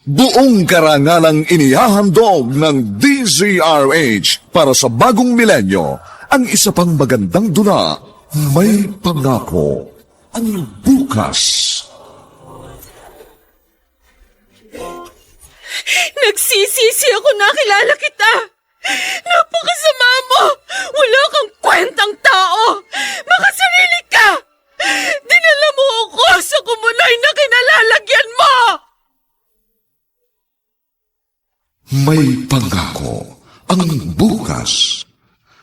Buong karangalang inihahandog ng DZRH para sa bagong milenyo ang isa pang magandang dula, May Pangako, ang bukas. Nagsisisi ako nakilala kita. Napakasama mo. Wala kang kwentang tao. Makasarili ka. Dinala mo ako sa kumunay na kinalalagyan mo. May Pangako, ang bukas.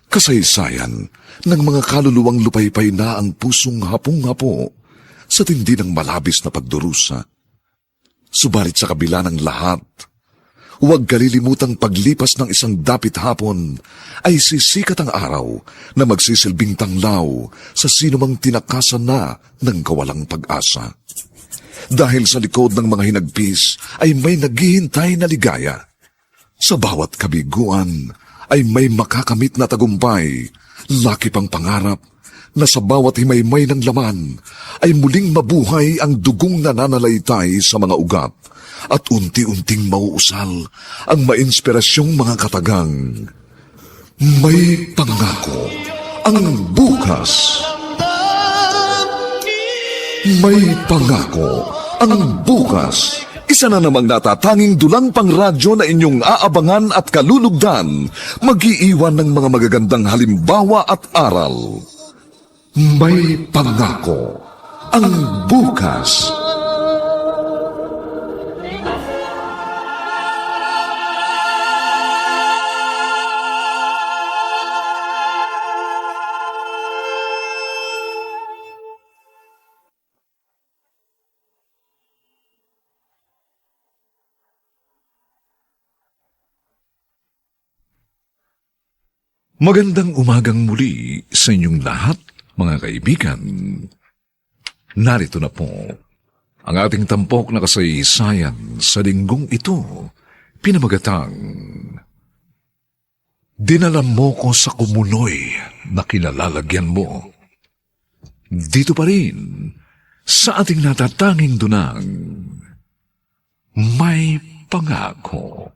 Kasaysayan ng mga kaluluwang lupaypay na ang pusong hapong-hapo sa tindi ng malabis na pagdurusa. Subalit sa kabila ng lahat, huwag kalilimutang paglipas ng isang dapit hapon ay sisikat ang araw na magsisilbing tanglaw sa sinumang tinakasan na ng kawalang pag-asa. Dahil sa likod ng mga hinagpis ay may naghihintay na ligaya. Sa bawat kabiguan ay may makakamit na tagumpay, laki pang pangarap na sa bawat himaymay ng laman ay muling mabuhay ang dugong nananalaytay sa mga ugat at unti-unting mauusal ang mainspirasyong mga katagang. May Pangako, ang bukas. May Pangako, ang bukas. Isa na namang natatanging dulang pangradyo na inyong aabangan at kalulugdan, mag-iiwan ng mga magagandang halimbawa at aral. May Pangako, ang bukas. Magandang umagang muli sa inyong lahat, mga kaibigan. Narito na po ang ating tampok na kasaysayan sa linggong ito, pinamagatang Dinala mo ko sa kumunoy na kinalalagyan mo. Dito pa rin sa ating natatanging dunang May Pangako,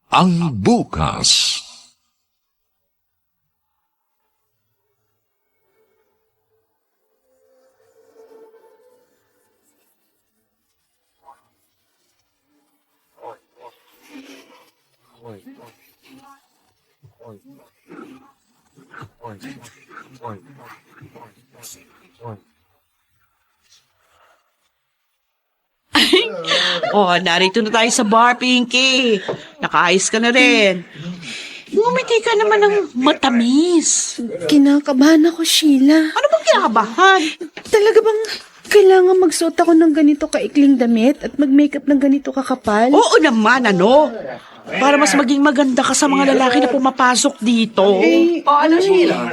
ang bukas. Oh, narito na tayo sa bar, Pinky. Nakaayos ka na rin. Ngumiti ka naman ng matamis. Kinakabahan ako, Sheila. Ano bang kinakabahan? Talaga bang kailangan magsuot ako ng ganito kaikling damit at mag-makeup ng ganito kakapal? Oo naman, ano? Para mas maging maganda ka sa mga lalaki na pumapasok dito. O ano, Sheila?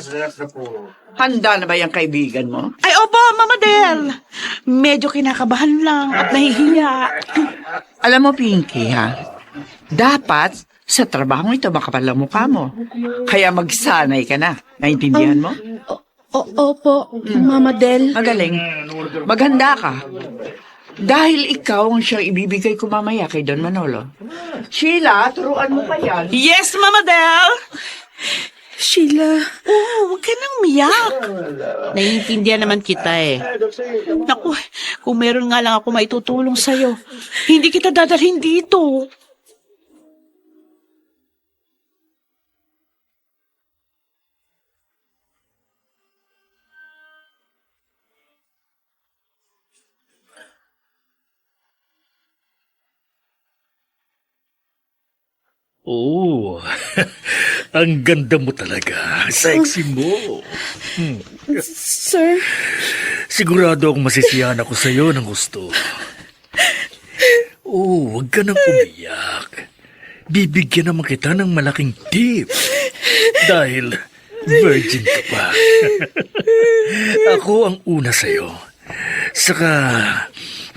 Handa na ba yung kaibigan mo? Ay, opo, Mama Del. Medyo kinakabahan lang at nahihiya. Alam mo, Pinky, ha? Dapat sa trabaho ito makapal ang mukha mo. Kaya magsanay ka na. Naintindihan mo? Opo, Mama Del. Magaling. Maghanda ka. Dahil ikaw ang siyang ibibigay ko mamaya kay Don Manolo. Sheila, turuan mo pa yan. Yes, Mama Del. Sheila. Oh, huwag ka nang miyak. Naiintindihan naman kita eh. Naku, kung meron nga lang ako maitutulong sa'yo, hindi kita dadalhin dito. Oh, ang ganda mo talaga. Sexy mo. Sir, Sigurado akong masisiyahan ako sa iyo ng gusto. Oh, huwag ka nang umiyak. Bibigyan naman kita ng malaking tip. Dahil virgin ka pa. Ako ang una sa iyo. Saka,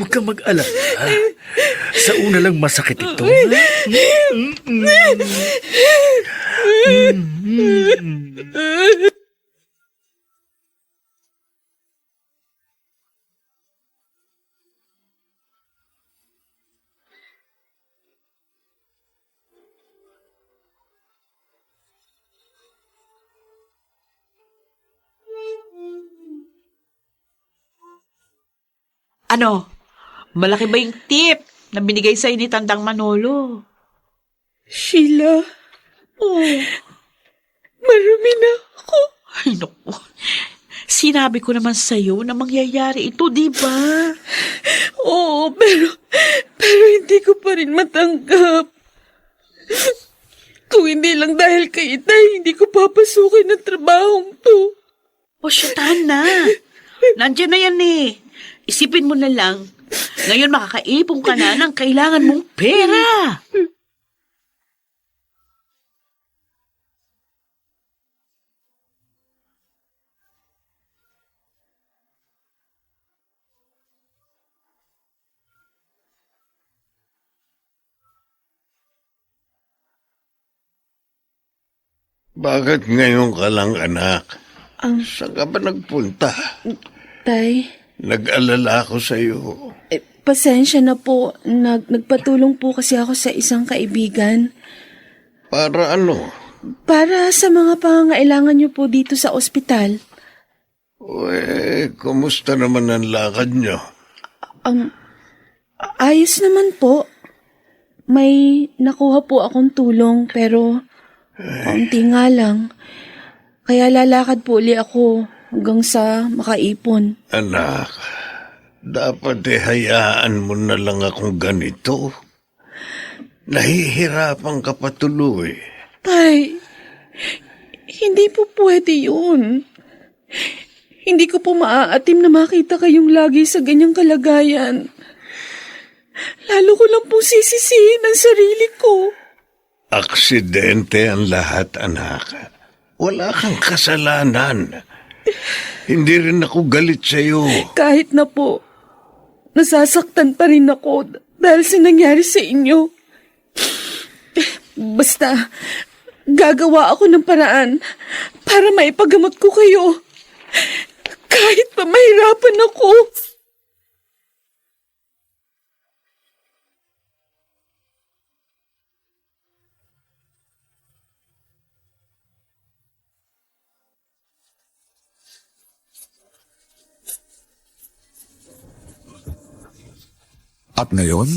huwag kang mag-alala. Sa una lang masakit ito. Ano? Malaki ba yung tip na binigay sa'yo ni Tandang Manolo? Sheila, Oh, marumi na ako. ay naku. Sinabi ko naman sa'yo na mangyayari ito, di ba? Oo, pero hindi ko pa rin matanggap. Kung hindi lang dahil kay Itay, hindi ko papasukin ang trabahong to. O siya, na. Nandiyan na yan eh. Isipin mo na lang. Ngayon makakaipon ka na ng kailangan mong pera. Bakit ngayon ka lang, anak? Ang Saan ka ba nagpunta? Tay, Nag-alala ako sa iyo. pasensya na po. Nagpatulong po kasi ako sa isang kaibigan. Para ano? Para sa mga pangangailangan niyo po dito sa ospital. Kumusta naman ang lakad niyo? Ayos naman po. May nakuha po akong tulong pero kaunti nga lang. Kaya lalakad po uli ako hanggang sa makaipon. Anak, dapat hayaan mo na lang akong ganito. Nahihirapan ka patuloy. Tay, hindi po pwede yun. Hindi ko po maaatim na makita kayong lagi sa ganyang kalagayan. Lalo ko lang po sisisihin ang sarili ko. Aksidente ang lahat, anak. Wala kang kasalanan. Hindi rin ako galit sa iyo. Kahit na po, nasasaktan pa rin ako dahil sa nangyari sa inyo. Basta, gagawa ako ng paraan para maipagamot ko kayo. Kahit pa mahirapan ako. At ngayon,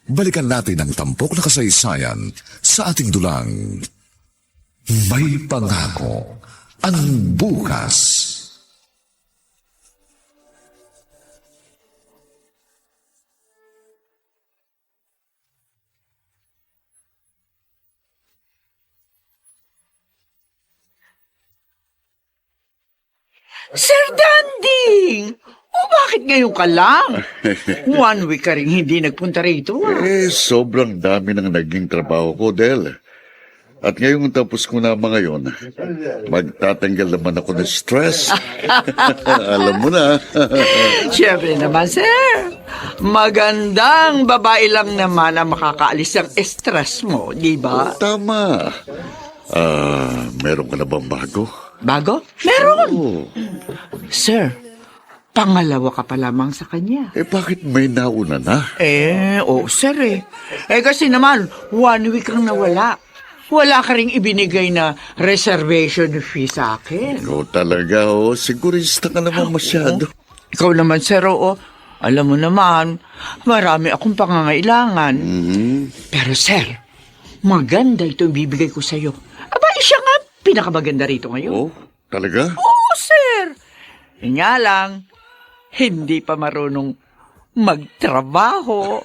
balikan natin ang tampok na kasaysayan sa ating dulang. May pangako ang bukas. Sir Danding! O bakit ngayon ka lang? 1 week ka rin hindi nagpunta rito. Sobrang dami ng naging trabaho ko, Del. At ngayong tapos ko na mga yon, magtatanggal naman ako ng stress. Alam mo na. Siyempre naman, sir. Magandang babae lang naman ang makakaalis ng stress mo, di ba? Tama. Meron ka na bang bago? Bago? Meron! Oh, Sir, pangalawa ka pa lamang sa kanya. bakit may nauna na? Sir eh. Kasi naman, 1 week kang nawala. Wala ka ring ibinigay na reservation fee sa akin. Talaga, sigurista ka naman masyado. Ikaw naman, sir, alam mo naman, marami akong pangangailangan. Pero, sir, maganda ito yung bibigay ko sa'yo. Aba, siya nga, pinakamaganda rito ngayon. Oh, talaga? Oo, sir. Yun nga lang, hindi pa marunong magtrabaho.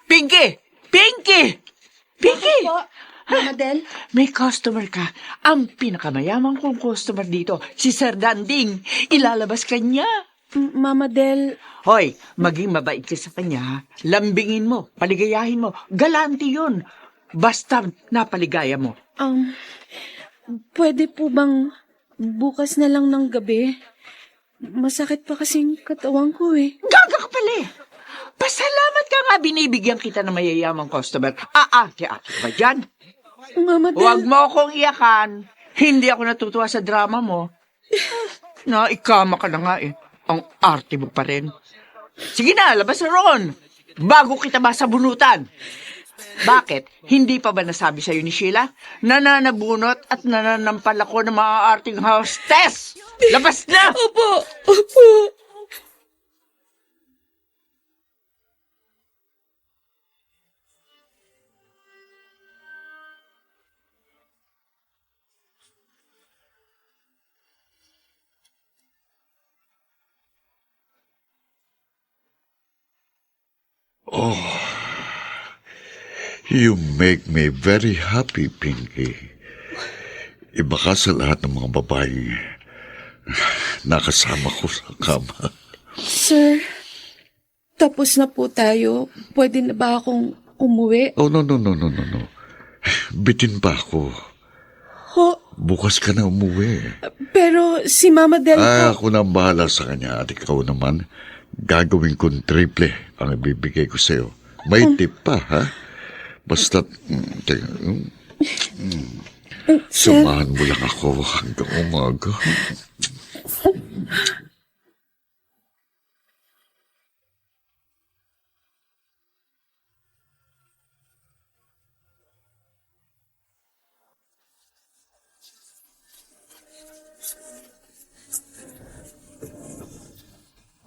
Pinky! Pinky! Pinky! Mama Del? May customer ka. Ang pinakamayamang kong customer dito, si Sir Danding. Ilalabas ka niya. Mama Del, Hoy, maging mabait ka sa kanya. Lambingin mo, paligayahin mo. Galante yun. Basta napaligaya mo. pwede po bang bukas na lang ng gabi? Masakit pa kasing katawan ko eh. Gaga ka pala eh. Pasalamat ka nga binibigyan kita ng mayayamang customer. Ate ba dyan? Mama Del, Huwag mo akong iyakan. Hindi ako natutuwa sa drama mo. Naikama ka na nga eh. Ang arte mo pa rin. Sige na, labas na ron. Bago kita masabunutan. Bakit? Hindi pa ba nasabi sa'yo ni Sheila? Nananabunot at nananampal ako ng mga arting hostess. Labas na! Opo. You make me very happy, Pinky. Iba ka sa lahat ng mga babaeng nakasama ko sa kama. Sir, tapos na po tayo. Pwede na ba akong umuwi? Oh, no. Bitin pa ako. Ho, Bukas ka na umuwi. pero si Mama Del po... Ako na ang bahala sa kanya at ikaw naman, gagawin kong triple ang ibibigay ko sa'yo. May tip pa, ha? Basta't, Sir, samahan mo lang ako hanggang umaga.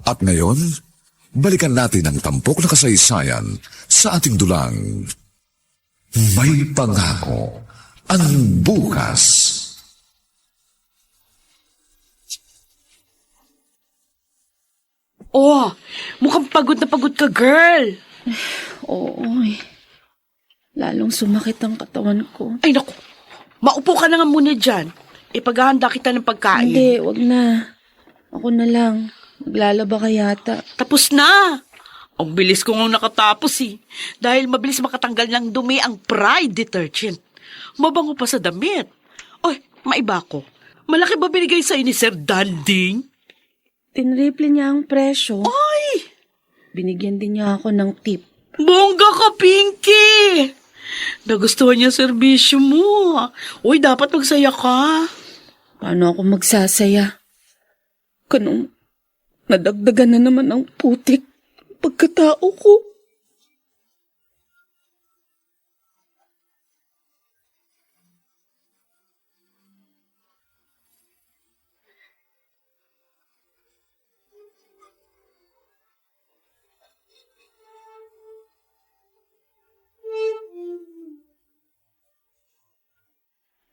At ngayon, balikan natin ang tampok na kasaysayan sa ating dulang. May pangako ang bukas. Oh, mukhang pagod na pagod ka, girl. oo eh. Lalong sumakit ang katawan ko. Ay, naku. Maupo ka na nga muna dyan. Ipaghahanda kita ng pagkain. Hindi, wag na. Ako na lang. Maglalaba ka yata. Tapos na. Ang bilis ko nga nakatapos eh. Dahil mabilis makatanggal ng dumi ang Pride detergent. Mabango pa sa damit. Oy, maiba ko. Malaki ba binigay sa'yo ni Sir Danding? Tinriple niya ang presyo. Ay! Binigyan din niya ako ng tip. Bongga ka, Pinky! Nagustuhan niya ang serbisyo mo. Uy, dapat magsaya ka. Paano ako magsasaya? Kanong nadagdagan na naman ang putik pagkatao ko.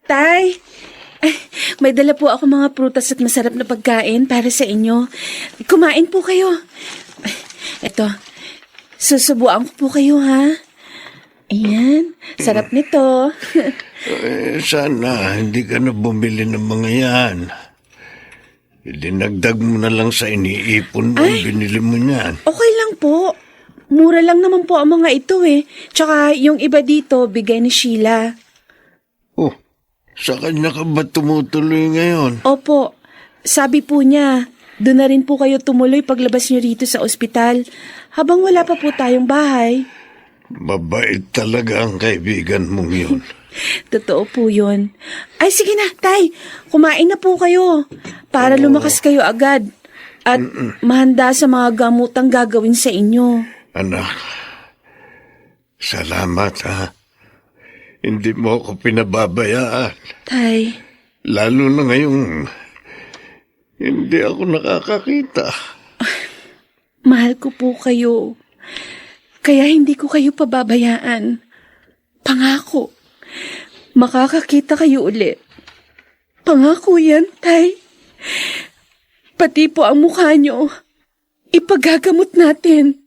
Tay, may dala po ako mga prutas at masarap na pagkain para sa inyo. Kumain po kayo. Eto, susubuan ko po kayo, ha? Ayan, sarap nito. Sana hindi ka na bumili ng mga yan. Dinagdag mo na lang sa iniipon mo, binili mo niyan. Okay lang po. Mura lang naman po ang mga ito eh. Tsaka yung iba dito, bigay ni Sheila. Oh, sa kanya ka ba tumutuloy ngayon? Opo, sabi po niya, doon na rin po kayo tumuloy paglabas niyo rito sa ospital habang wala pa po tayong bahay. Mabait talaga ang kaibigan mong yun. Totoo po yun. Ay, sige na, Tay. Kumain na po kayo para lumakas kayo agad at mahanda sa mga gamutang gagawin sa inyo. Anak, salamat ha. Hindi mo ako pinababayaan. Tay, Lalo na ngayong hindi ako nakakakita. mahal ko po kayo. Kaya hindi ko kayo pababayaan. Pangako, makakakita kayo uli. Pangako yan, Tay. Pati po ang mukha nyo, ipagagamot natin.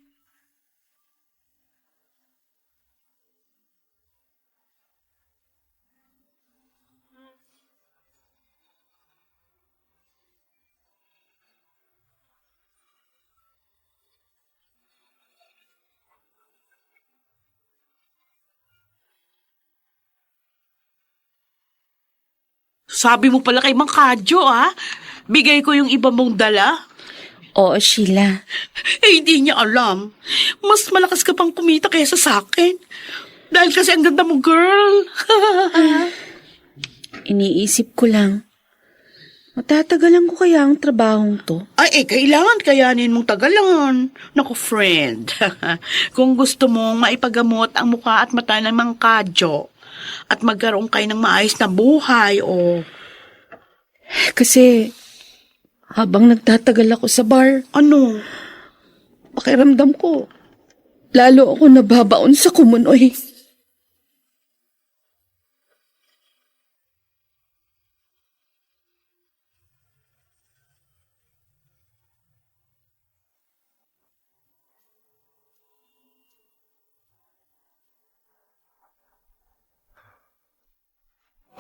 Sabi mo pala kay Mang Kadyo, ah. Bigay ko yung iba mong dala. Oo, Sheila. Eh, hindi niya alam. Mas malakas ka pang kumita kaysa sa akin. Dahil kasi ang ganda mo, girl. Iniisip ko lang, matatagalan ko kaya ang trabahong to? Ay, kailangan kayanin mong tagalan. Naku, friend. Kung gusto mong maipagamot ang mukha at mata ng Mang Kadyo at magkaroon kayo ng maayos na buhay, o... Kasi, habang nagtatagal ako sa bar, Ano? pakiramdam ko, lalo ako nababaon sa kumunoy.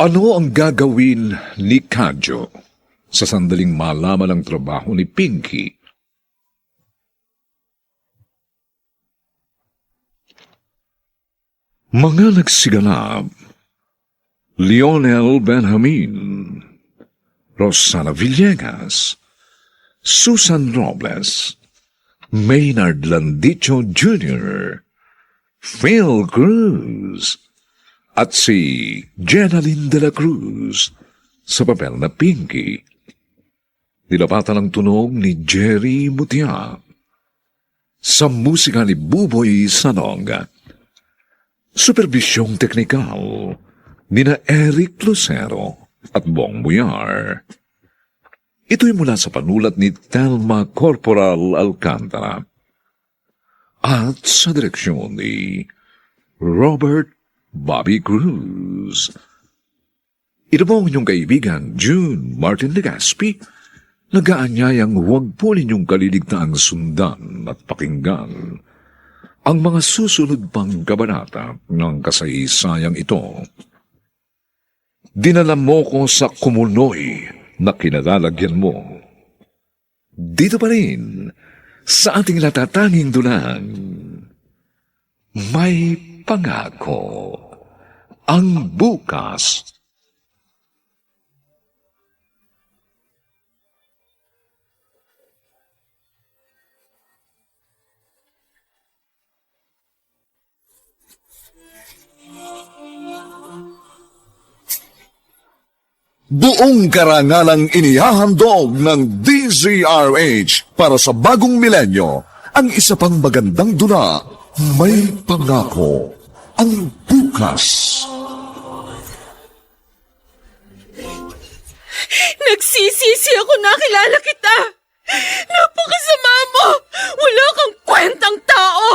Ano ang gagawin ni Kadyo sa sandaling malaman ang trabaho ni Pinky? Mga nagsiganap: Lionel Benjamin, Rosana Villegas, Susan Robles, Maynard Landicho Jr., Phil Cruz, at si Jenaline de la Cruz sa papel na Pinky. Nilapatan ang tunog ni Jerry Mutia. Sa musika ni Buboy Salonga. Supervisyong teknikal nina Eric Lucero at Bong Muyar. Ito'y mula sa panulat ni Telma Corporal Alcantara at sa direksyon ni Robert Bobby Cruz. Ito po ang inyong kaibigan, June Martin Legaspi, nag-aanyayang huwag po ninyong kaliligtaang sundan at pakinggan ang mga susunod pang kabanata ng kasaysayang ito. Dinala mo ko sa kumunoy na kinalalagyan mo. Dito pa rin, sa ating natatanging dulang, may pangako ang bukas. Buong karangalang inihahandog ng DZRH para sa bagong milenyo, ang isa pang magandang dula, may pangako ang bukas. Nagsisisi ako nakilala kita. Napakasama mo. Wala kang kwentang tao.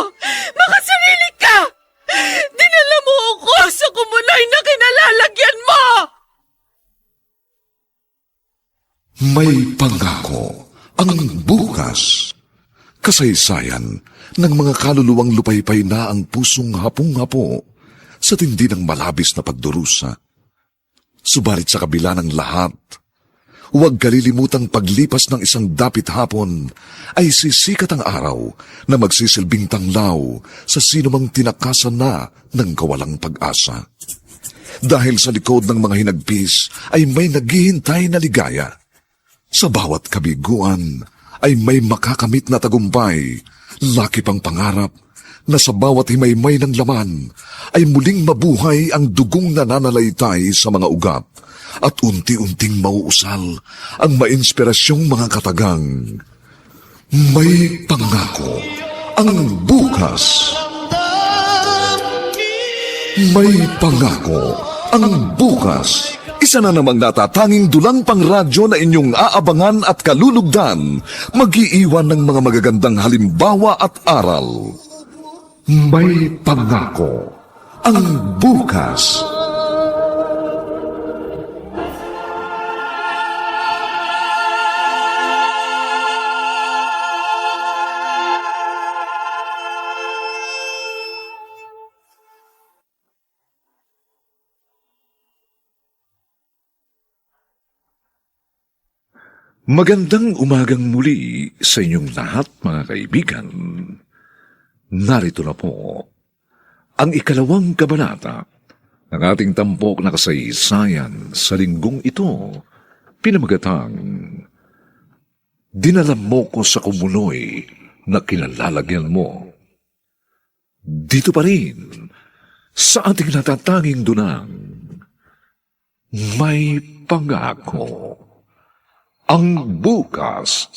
Makasarili ka. Dinala mo ako sa kumunoy na kinalalagyan mo. May pangako ang bukas. Kasaysayan ng mga kaluluwang lupaypay na ang pusong hapong-hapo sa tindi ng malabis na pagdurusa. Subalit sa kabila ng lahat, huwag kalilimutang paglipas ng isang dapit hapon ay sisikat ang araw na magsisilbing tanglaw sa sinumang tinakasan na ng kawalang pag-asa. Dahil sa likod ng mga hinagpis ay may naghihintay na ligaya. Sa bawat kabiguan ay may makakamit na tagumpay, laki pang pangarap na sa bawat himaymay ng laman ay muling mabuhay ang dugong nananalaytay sa mga ugat at unti-unting mauusal ang mainspirasyong mga katagang. May pangako ang bukas. May pangako ang bukas. Isa na namang natatanging dulang pangradyo na inyong aabangan at kalulugdan, mag-iiwan ng mga magagandang halimbawa at aral. May pangako ang bukas. Magandang umagang muli sa inyong lahat, mga kaibigan. Narito na po ang ikalawang kabanata ng ating tampok na kasaysayan sa linggong ito, pinamagatang Dinala mo ko sa kumunoy na kinalalagyan mo. Dito pa rin, sa ating natatanging dunang, may pangako ang bukas.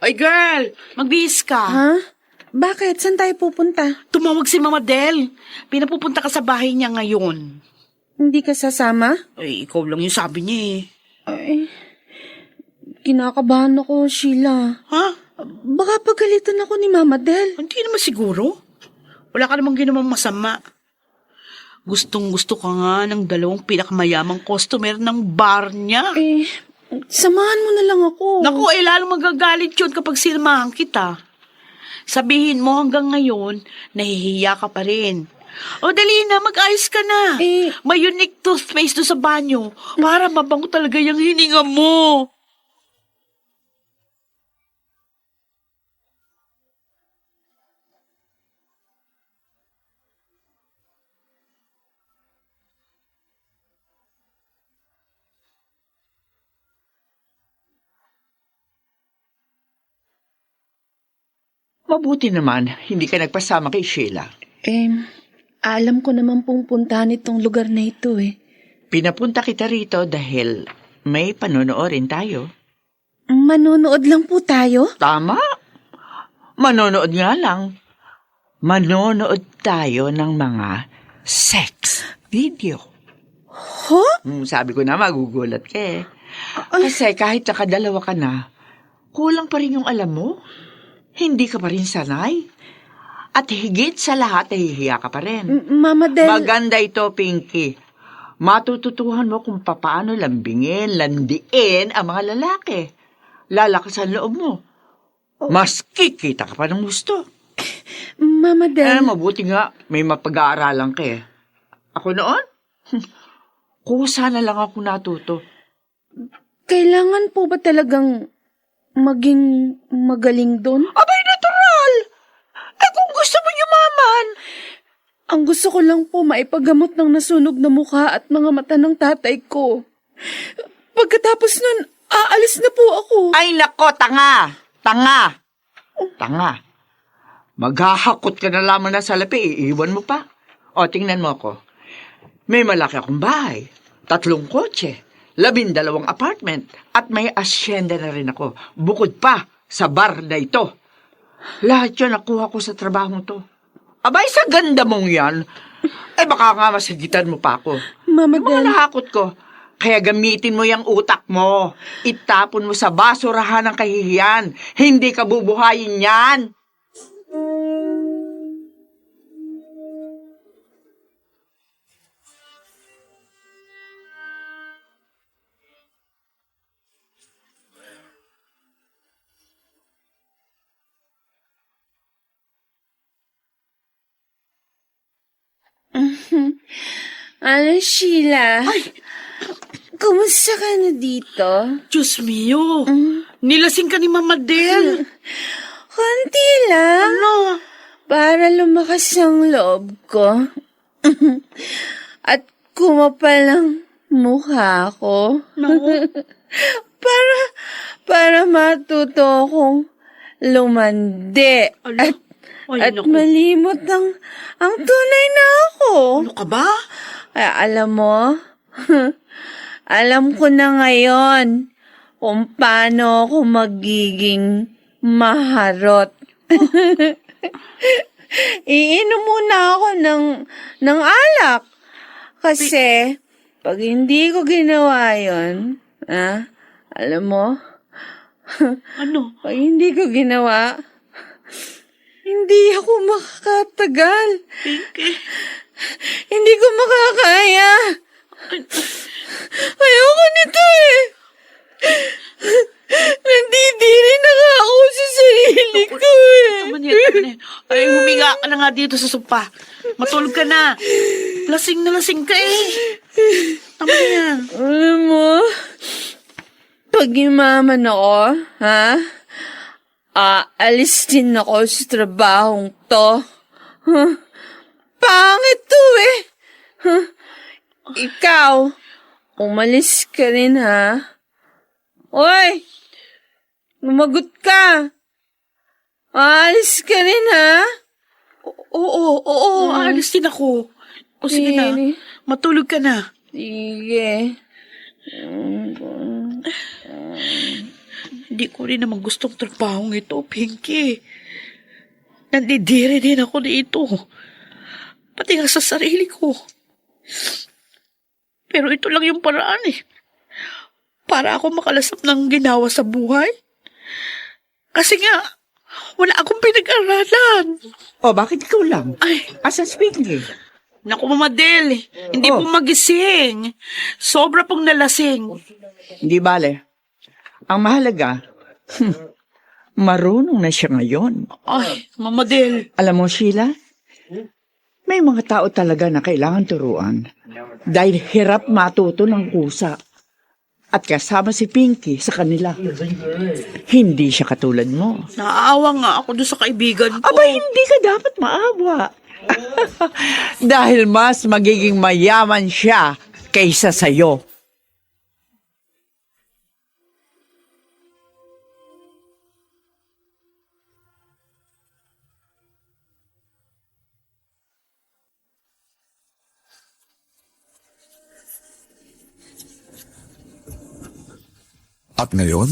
Oy girl, magbihis ka. Ha? Bakit? Saan tayo pupunta? Tumawag si Mama Del. Pinapupunta ka sa bahay niya ngayon. Hindi ka sasama? Ay, ikaw lang yung sabi niya eh. Ay, kinakabahan ako, Sheila. Ha? Baka pagalitan ako ni Mama Del. Hindi naman siguro. Wala ka namang ginawang masama. Gustong-gusto ka nga ng dalawang pinakamayamang customer ng bar niya. Eh, Samahan mo na lang ako. Naku, lalong magagalit yun kapag sinamahan kita. Sabihin mo hanggang ngayon, nahihiya ka pa rin. O dali na, mag-ayos ka na. May unique toothpaste doon sa banyo para mabango talaga yung hininga mo. Mabuti naman, hindi ka nagpasama kay Sheila. Alam ko naman pong puntahan itong lugar na ito eh. Pinapunta kita rito dahil may panonoorin tayo. Manonood lang po tayo? Tama. Manonood nga lang. Manonood tayo ng mga sex video. Sabi ko na magugulat ka eh. Kasi kahit nakadalawa ka na, kulang pa rin yung alam mo. Hindi ka pa rin sanay. At higit sa lahat, nahihiya ka pa rin. Mama Del... Maganda ito, Pinky. Matututuhan mo kung paano lambingin, landiin ang mga lalaki. Lalakas ang loob mo. Mas kikita ka pa ng gusto. Mama Del... Mabuti nga, may mapag-aaralan ka eh. Ako noon? Kusa na lang ako natuto. Kailangan po ba talagang maging magaling doon? Abay, natural! Kung gusto mo yumaman. Ang gusto ko lang po maipagamot ng nasunog na mukha at mga mata ng tatay ko. Pagkatapos nun, aalis na po ako. Ay, nako, tanga! Tanga. Maghahakot ka na lamang na salapi, iiwan mo pa. O, tingnan mo ako. May malaki akong bahay, 3 kotse, 12 apartment, at may asyenda na rin ako. Bukod pa sa bar na ito. Lahat yun nakuha ko sa trabaho to. Abay, sa ganda mong yan. Ay, baka nga masagitan mo pa ako. Mama Yung mga Del... nahakot ko. Kaya gamitin mo yung utak mo. Itapon mo sa basurahan ng kahihiyan. Hindi ka bubuhayin yan. Ano, Sheila? Kumusta ka na dito? Diyos mio, nilasing ka ni Mama Del. Konti lang. Ano? Para lumakas ang loob ko. At kumapal ang mukha ko. Naku. Para matuto akong lumandi. Ala. Ay, At naku. malimot ang tunay na ako. Ano ka ba? Ay, alam mo, alam ko na ngayon kung paano ako magiging maharot. Iinom muna ako ng alak. Kasi, pag hindi ko ginawa yun, alam mo, Ano? pag hindi ko ginawa, hindi ako makakatagal. Pinky. Hindi ko makakaya. Ayoko nito eh. Nandidiri na nga ako sa sarili ko eh. Tama niya. Ay, huminga ka na nga dito sa sopa. Matulog ka na. Lasing na lasing ka eh. Tama yan. Alam mo, pag yumaman ako, aalis din ako sa trabahong to. Pangit to eh. Ikaw, umalis ka rin ha. Oy, lumagot ka. Aalis ka rin ha. Oo, aalis din ako. O sige na, matulog ka na. Sige. Hindi ko rin naman gustong trabahong ito, Pinky. Nandidiri din ako dito. Pati nga sa sarili ko. Pero ito lang yung paraan eh. Para ako makalasap ng ginawa sa buhay. Kasi nga, wala akong pinag-aralan. O, bakit ikaw lang? Ay, Asan si Pinky? naku Mama Del, hindi po magising. Sobra pong nalasing. Hindi bale. Ang mahalaga, marunong na siya ngayon. Ay, Mama Del. Alam mo, Sheila, may mga tao talaga na kailangan turuan dahil hirap matuto ng kusa. At kasama si Pinky sa kanila. Hindi siya katulad mo. Naaawa nga ako doon sa kaibigan ko. Aba, hindi ka dapat maawa. Dahil mas magiging mayaman siya kaysa sa'yo. At ngayon,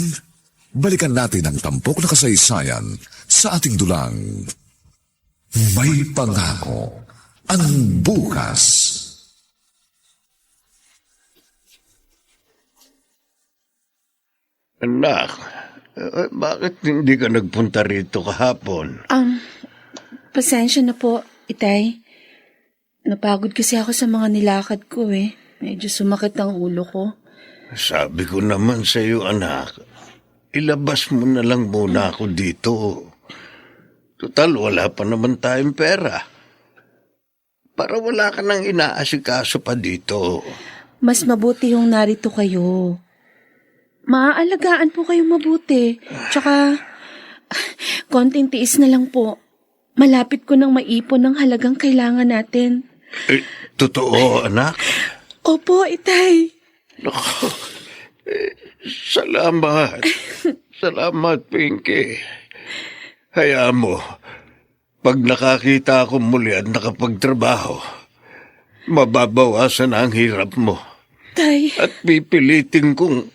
balikan natin ang tampok na kasaysayan sa ating dulang. May pangako ang bukas. Anak, bakit hindi ka nagpunta rito kahapon? Pasensya na po, Itay. Napagod kasi ako sa mga nilakad ko eh. Medyo sumakit ang ulo ko. Sabi ko naman sa iyo, anak, ilabas mo na lang muna ako dito. Total, wala pa naman tayong pera. Para wala ka nang inaasikaso pa dito. Mas mabuti yung narito kayo. Maaalagaan po kayong mabuti. Tsaka, konting tiis na lang po. Malapit ko nang maipon ng halagang kailangan natin. Totoo, anak? Opo, Itay. Naku, salamat. Salamat, Pinky. Hayaan mo, pag nakakita ako muli at nakapagtrabaho, mababawasan ang hirap mo. Tay, At pipilitin kong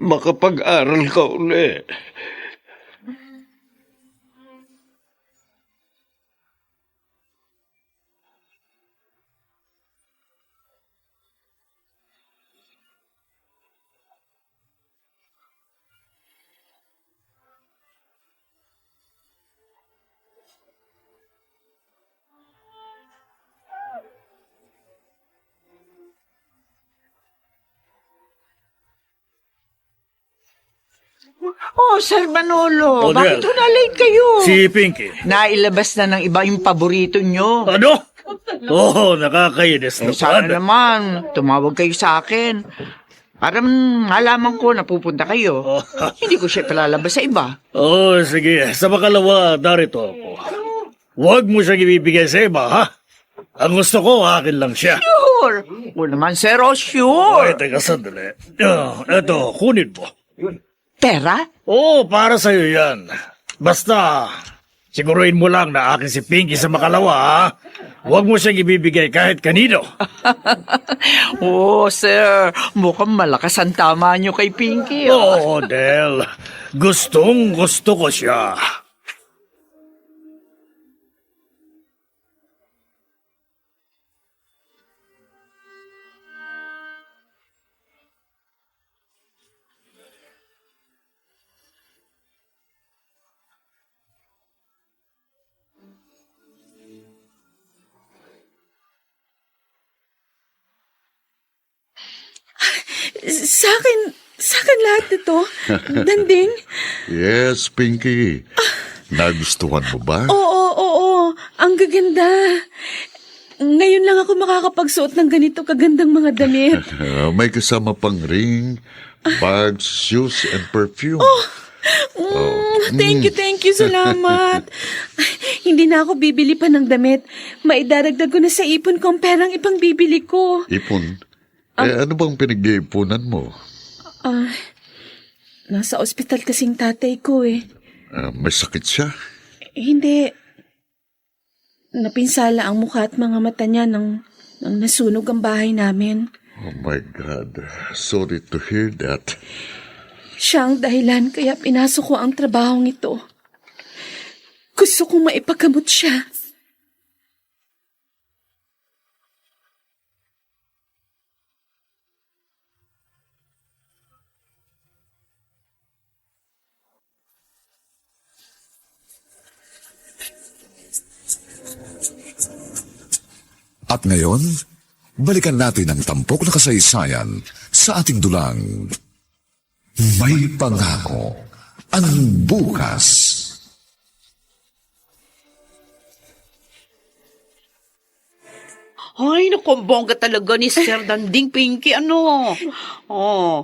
makapag-aral ka uli. Oh, Sir Manolo, Oh, bakit Del. na late kayo? Si Pinky. Nailabas na ng iba yung paborito nyo. Ano? Oo, nakakainis Sana naman. naman, tumawag kayo sa akin. Para malaman ko na pupunta kayo. Hindi ko siya palalabas sa iba. Oo, sige. Sa makalawa, darito ako. Huwag mo siyang ibibigay sa iba, ha? Ang gusto ko, akin lang siya. Sure. O naman, Sir, oh, Ay, sure. teka, sandali. Eto, kunin mo. Pera? Oo, para sa'yo yan. Basta, siguruhin mo lang na akin si Pinky sa makalawa, ha? Huwag mo siyang ibibigay kahit kanino. Oh, Sir, mukhang malakas ang tama nyo kay Pinky. Oh. Oo, Del. Gustong gusto ko siya. Sa akin lahat ito. Danding. Yes, Pinky. Nagustuhan mo ba? Oo. Ang gaganda. Ngayon lang ako makakapagsuot ng ganito kagandang mga damit. May kasama pang ring, bags, shoes, and perfume. Thank you, salamat. Hindi na ako bibili pa ng damit. Maidaragdag ko na sa ipon ko ang perang ipang bibili ko. Ipon? Ano bang pinag-iipunan mo? Nasa ospital kasing tatay ko eh. May sakit siya? Hindi. Napinsala ang mukha at mga mata niya nang nasunog ang bahay namin. Oh my God. Sorry to hear that. Siya ang dahilan kaya pinasok ko ang trabahong ito. Gusto kong maipagamot siya. At ngayon, balikan natin ang tampok na kasaysayan sa ating dulang. May pangako ang bukas. Ay, naku, ang bongga talaga ni Sir Danding Pinky, ano? Oh,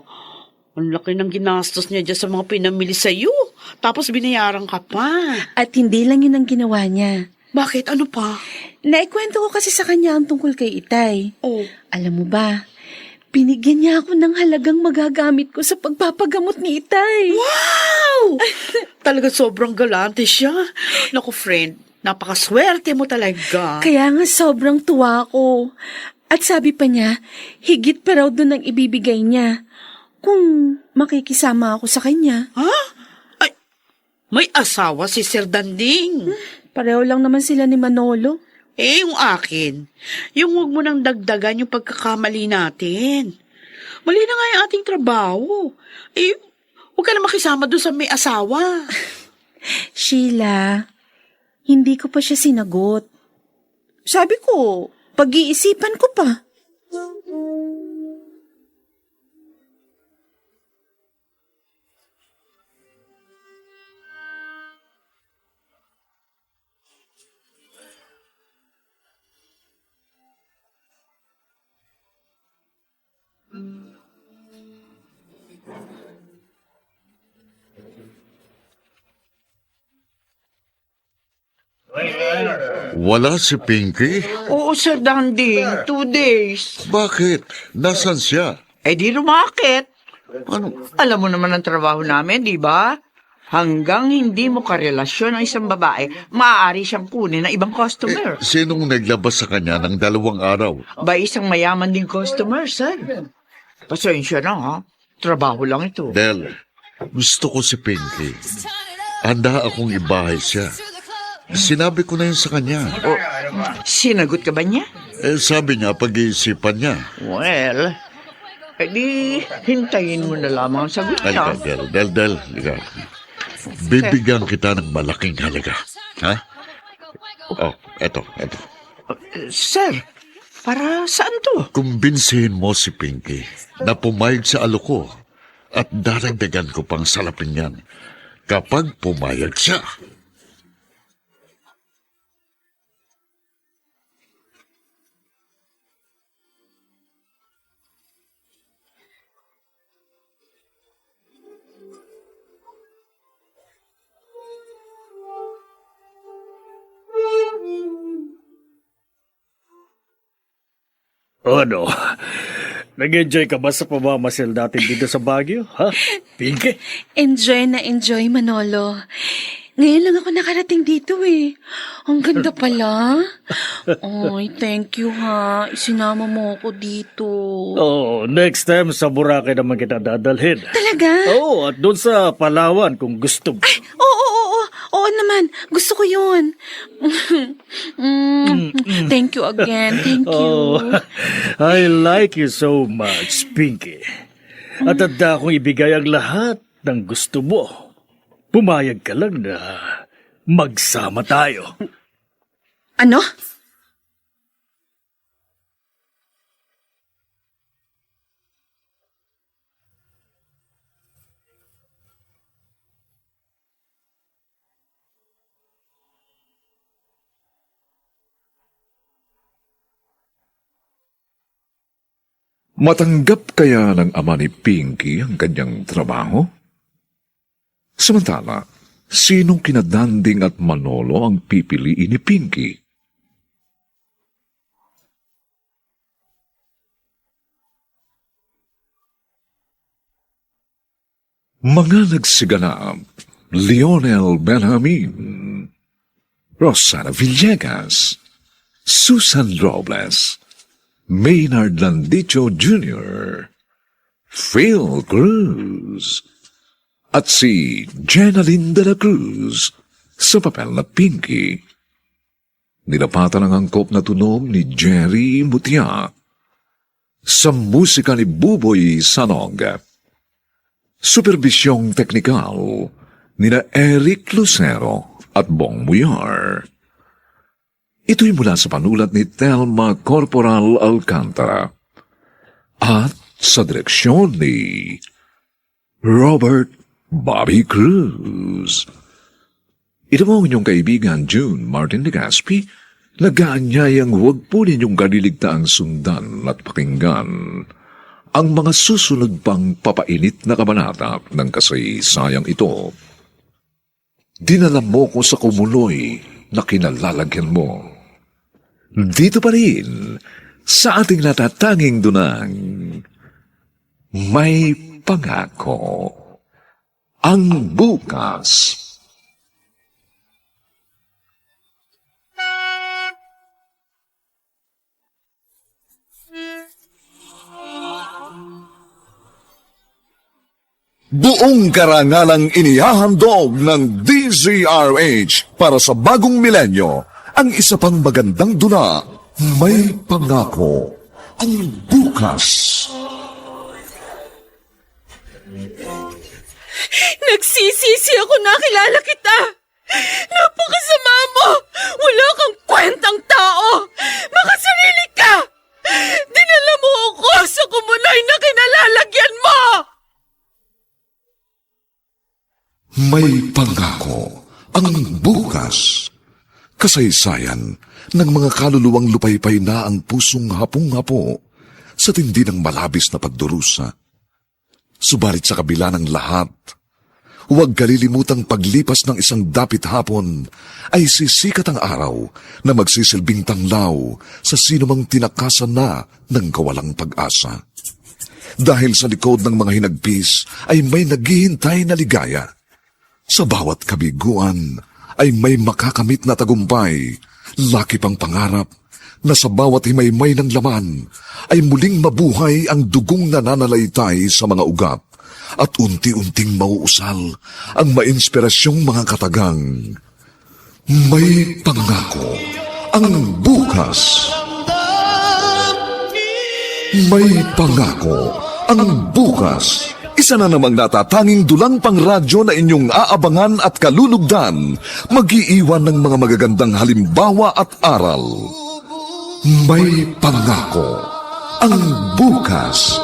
ang laki ng ginastos niya dyan sa mga pinamili sa'yo. Tapos binayaran ka pa. At hindi lang yun ang ginawa niya. Bakit? Ano pa? Naikwento ko kasi sa kanya ang tungkol kay Itay. Oh, Alam mo ba, binigyan niya ako ng halagang magagamit ko sa pagpapagamot ni Itay. wow! Talaga sobrang galante siya. Naku, friend, napakaswerte mo talaga. Kaya nga sobrang tuwa ako. At sabi pa niya, higit pa raw doon ang ibibigay niya kung makikisama ako sa kanya. Ha? Ay, may asawa si Sir Danding. Pareho lang naman sila ni Manolo. Eh, yung akin, yung huwag mo nang dagdagan yung pagkakamali natin. Mali na nga yung ating trabaho. Eh, huwag ka na makisama doon sa may asawa. Sheila, hindi ko pa siya sinagot. Sabi ko, pag-iisipan ko pa. Wala si Pinky? Oo, Sir Danding. 2 days. Bakit? Nasaan siya? Eh di lumakit. Ano? Alam mo naman ang trabaho namin, di ba? Hanggang hindi mo karelasyon ang isang babae, maaari siyang kunin ng ibang customer. Sinong naglabas sa kanya ng 2 araw? Ba isang mayaman ding customer, sir. Pasensya na ha. Trabaho lang ito. Del, gusto ko si Pinky. Handa akong ibahay siya. Sinabi ko na yun sa kanya. Sinagot ka ba niya? Sabi niya, pag-iisipan niya. Well, edi hintayin mo na lamang ang sagot niya. Halika, Del, halika. Bibigyan kita ng malaking halaga. Ha? Oh, eto. Sir, para saan to? Kumbinsihin mo si Pinky na pumayag sa aloko at daragdagan ko pang salapin yan kapag pumayag siya. Ano? Nag-enjoy ka ba sa pamamasyal natin dito sa Baguio? Ha? Pinky? Enjoy na enjoy, Manolo. Ngayon lang ako nakarating dito eh. Ang ganda pala. Ay, thank you ha. Isinama mo ako dito. Oh, next time sa Boracay naman kita dadalhin. Talaga? Oo, at doon sa Palawan kung gusto mo. Oo. Oo naman. Gusto ko yun. Thank you again. Thank you. Oh, I like you so much, Pinky. At handa akong ibigay ang lahat ng gusto mo. Pumayag ka lang na magsama tayo. Ano? Matanggap kaya ng ama ni Pinky ang kanyang trabaho? Samantala, sinong kinadanding at Manolo ang pipiliin ni Pinky? Mga nagsiganap, Lionel Benjamin, Rosana Villegas, Susan Robles, Maynard Landicho Jr., Phil Cruz, at si Jenaline de la Cruz sa papel na Pinky. Nilapatan ang angkop na tunog ni Jerry Mutia sa musika ni Buboy Sanog. Supervisyong teknikal nina Eric Lucero at Bong Muyar. Ito'y mula sa panulat ni Telma Corporal Alcantara at sa direksyon ni Robert Bobby Cruz. Ito mo ang inyong kaibigan June Martin Legaspi, nag-aanyayang huwag po ninyong kaliligtaang sundan at pakinggan ang mga susunod pang papainit na kabanata ng kasaysayang ito. Dinala mo ko sa kumuloy na kinalalagyan mo. Dito pa rin, sa ating natatanging dunang, may pangako ang bukas. Buong karangalang inihahandog ng DZRH para sa bagong milenyo ang isa pang magandang dula, may pangako ang bukas. Nagsisisi ako na kilala kita. Napakasama mo. Wala kang kwentang tao. Makasarili ka. Dinala mo ako sa kumuloy na kinalalagyan mo. May pangako ang bukas. Kasaysayan ng mga kaluluwang lupaypay na ang pusong hapong-hapo sa tindi ng malabis na pagdurusa. Subalit sa kabila ng lahat, huwag kalilimutang paglipas ng isang dapit hapon ay sisikat ang araw na magsisilbing tanglaw sa sinumang tinakasan na ng kawalang pag-asa. Dahil sa likod ng mga hinagpis ay may naghihintay na ligaya. Sa bawat kabiguan ay may makakamit na tagumpay, laki pang pangarap na sa bawat himaymay ng laman ay muling mabuhay ang dugong nananalaytay sa mga ugat at unti-unting mauusal ang mainspirasyong mga katagang. May pangako ang bukas. May pangako ang bukas. Isa na namang natatanging dulang pang radyo na inyong aabangan at kalulugdan, mag-iiwan ng mga magagandang halimbawa at aral. May pangako ang bukas.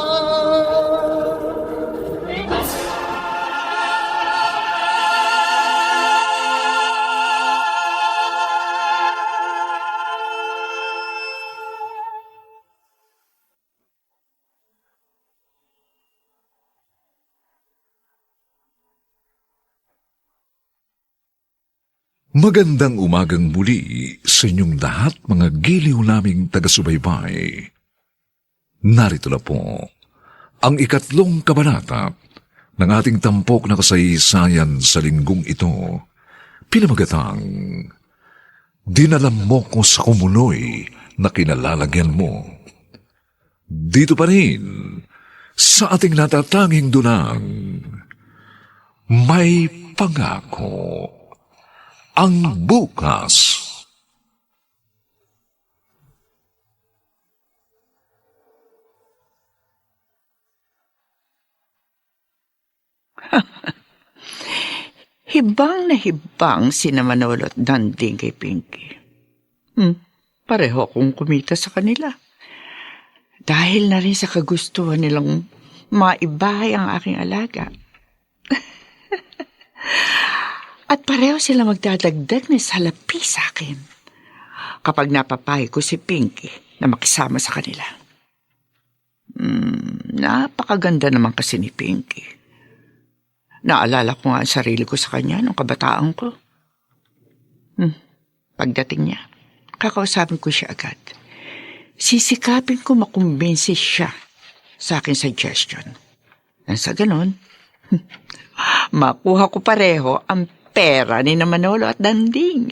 Magandang umagang muli sa inyong lahat mga giliw naming taga-subaybay. Narito na po ang 3 kabanata ng ating tampok na kasaysayan sa linggong ito, pinamagatang Dinala mo ko sa kumuloy na kinalalagyan mo. Dito pa rin sa ating natatanging dunang, may pangako ang bukas. Hibang na hibang sina Manolo at Danding kay Pinky. Pareho akong kumita sa kanila. Dahil na rin sa kagustuhan nilang maibahay ang aking alaga. At pareho sila magdadagdag ng salapi sa akin kapag napapay ko si Pinky na makisama sa kanila. Napakaganda naman kasi ni Pinky. Naalala ko nga ang sarili ko sa kanya nung kabataan ko. Pagdating niya, kakausapin ko siya agad. Sisikapin ko makumbinsi siya sa aking suggestion. Nang sa ganon, makuha ko pareho ang pera ni Manolo at Danding.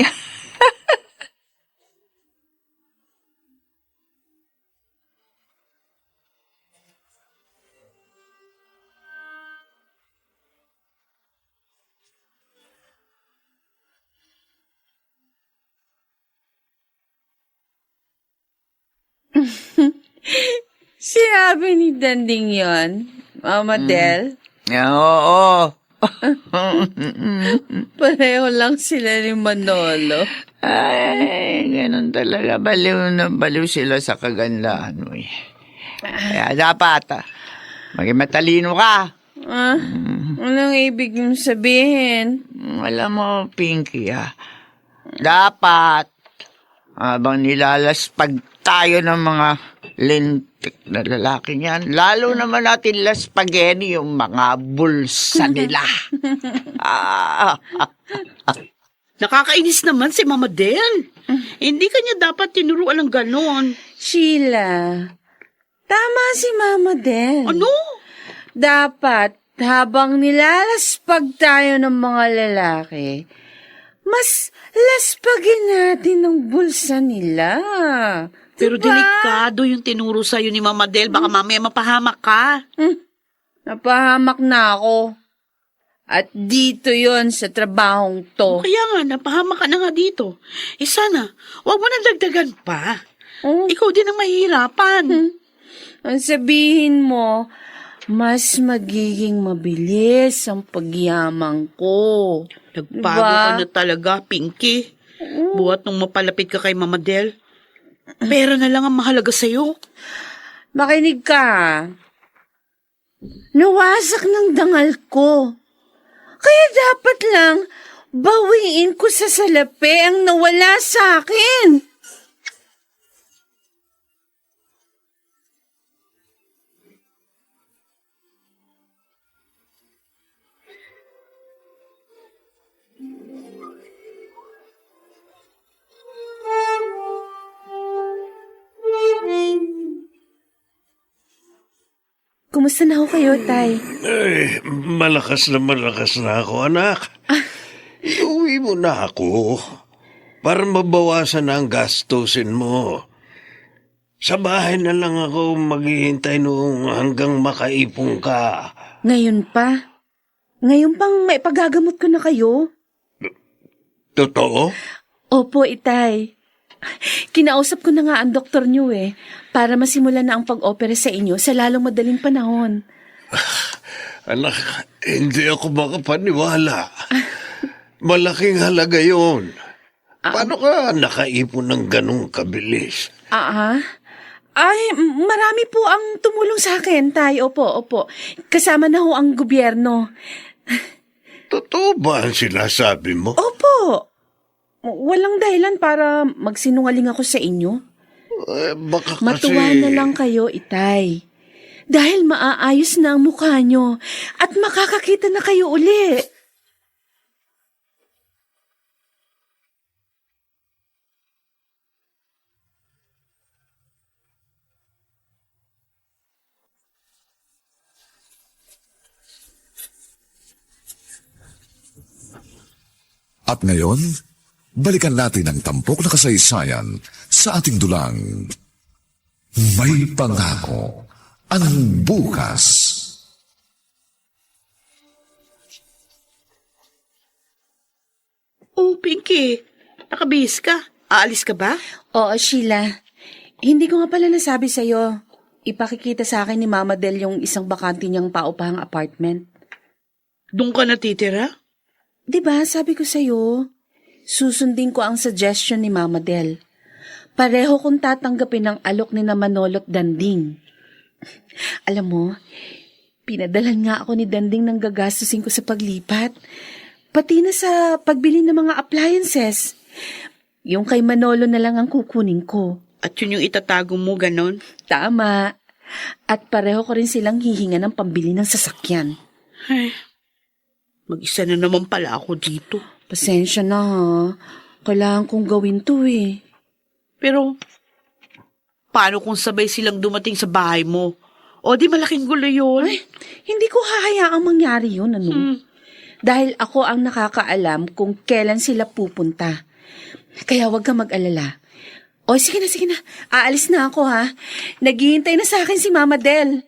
Sinabi ni Danding yon, Mama Del? Oo. Pareho lang sila ni Manolo. Ay, ganun talaga. Baliw na baliw sila sa kagandahan mo eh. Kaya dapat, maging matalino ka. Anong ibig mong sabihin? Alam mo, Pinky, dapat, habang nilalaspag tayo ng mga lintik na lalaki niyan, lalo naman natin laspagin yung mga bulsa nila. Nakakainis naman si Mama Del. Hindi kanya dapat tinuruan ng ganon. Sheila, tama si Mama din. Ano? Dapat, habang nilalaspag tayo ng mga lalaki, mas laspagin natin ang bulsa nila. Pero Diba? delikado yung tinuro sa'yo ni Mama Del. Baka mamaya mapahamak ka. Napahamak na ako. At dito yon sa trabahong to. Kaya nga, napahamak ka na nga dito. Sana, huwag mo nang dagdagan pa. Oh, Ikaw din ang mahihirapan. ang sabihin mo, mas magiging mabilis ang pagyamang ko. Nagbago Diba? ka na talaga, Pinky. Buhat nung mapalapit ka kay Mama Del. Pera na lang ang mahalaga sa'yo. Makinig ka. Nawasak ng dangal ko. Kaya dapat lang bawiin ko sa salapi ang nawala sa akin. Kumusta na ho kayo, Tay? Malakas na ako, anak. Iuwi mo na ako para mabawasan ang gastusin mo. Sa bahay na lang ako maghihintay noong hanggang makaipon ka. Ngayon pa? Ngayon pang may pagagamot ko na kayo? Totoo? Opo, Itay. Kinausap ko na nga ang doktor niyo para masimulan na ang pag-opera sa inyo sa lalong madaling panahon. Anak, hindi ako makapaniwala. Malaking halaga yon. Paano ka nakaipon ng ganong kabilis? Ay, marami po ang tumulong sa akin, Tay. Opo. Kasama na ho ang gobyerno. Totoo ba ang sinasabi mo? Opo. Walang dahilan para magsinungaling ako sa inyo. Baka kasi... Matuwa na lang kayo, Itay. Dahil maaayos na ang mukha nyo at makakakita na kayo uli. At ngayon, balikan natin ang tampok na kasaysayan sa ating dulang. May pangako ang bukas. Oh, Pinky. Nakabihis ka. Aalis ka ba? Oo, Sheila. Hindi ko nga pala nasabi sa'yo. Ipakikita sa akin ni Mama Del yung isang bakante niyang paupahang apartment. Doon ka natitira? Diba, sabi ko sa'yo, susundin ko ang suggestion ni Mama Del. Pareho kong tatanggapin ang alok ni na Manolo't Danding. Alam mo, pinadalan nga ako ni Danding ng gagastusin ko sa paglipat. Pati na sa pagbili ng mga appliances. Yung kay Manolo na lang ang kukunin ko. At yun yung itatago mo, ganon? Tama. At pareho ko rin silang hihinga ng pambili ng sasakyan. Ay, mag-isa na naman pala ako dito. Pasensya na ha. Kailangan kong gawin to Pero, paano kung sabay silang dumating sa bahay mo? O di malaking gulo yun? Ay, hindi ko hahayaang mangyari yun, Dahil ako ang nakakaalam kung kailan sila pupunta. Kaya wag kang mag-alala. O, sige na. Aalis na ako, ha? Naghihintay na sa akin si Mama Del.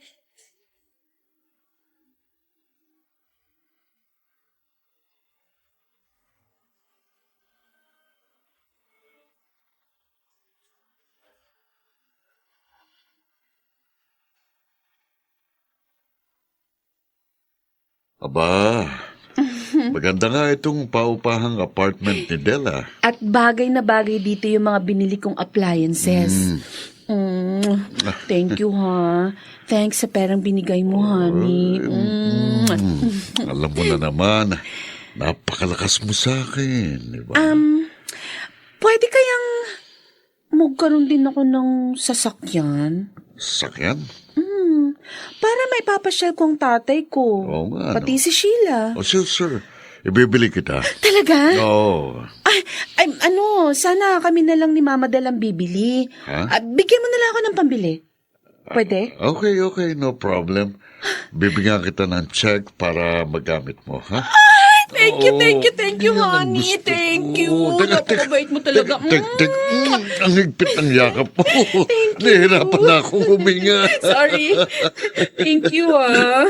Aba, maganda nga itong paupahang apartment ni Della. At bagay na bagay dito yung mga binili kong appliances. Thank you, ha. Thanks sa perang binigay mo, honey. Alam mo na naman, napakalakas mo sa akin, di ba? Pwede kayang magkaroon din ako ng sasakyan? Sakyan? Para may papasyal ko ang tatay ko. Oo nga, Pati si Sheila. Oh, sure. Ibibili kita. Talaga? Oo. Ay, sana kami na lang ni Mama Del ang bibili. Ha? Bigyan mo na lang ako ng pambili. Pwede? Okay, no problem. Bibigyan kita ng check para magamit mo, ha? Thank you, honey. Thank you. Napakabait mo talaga. Ang higpit ng yakap mo. Nahihirapan na akong huminga. Sorry. Thank you, ha.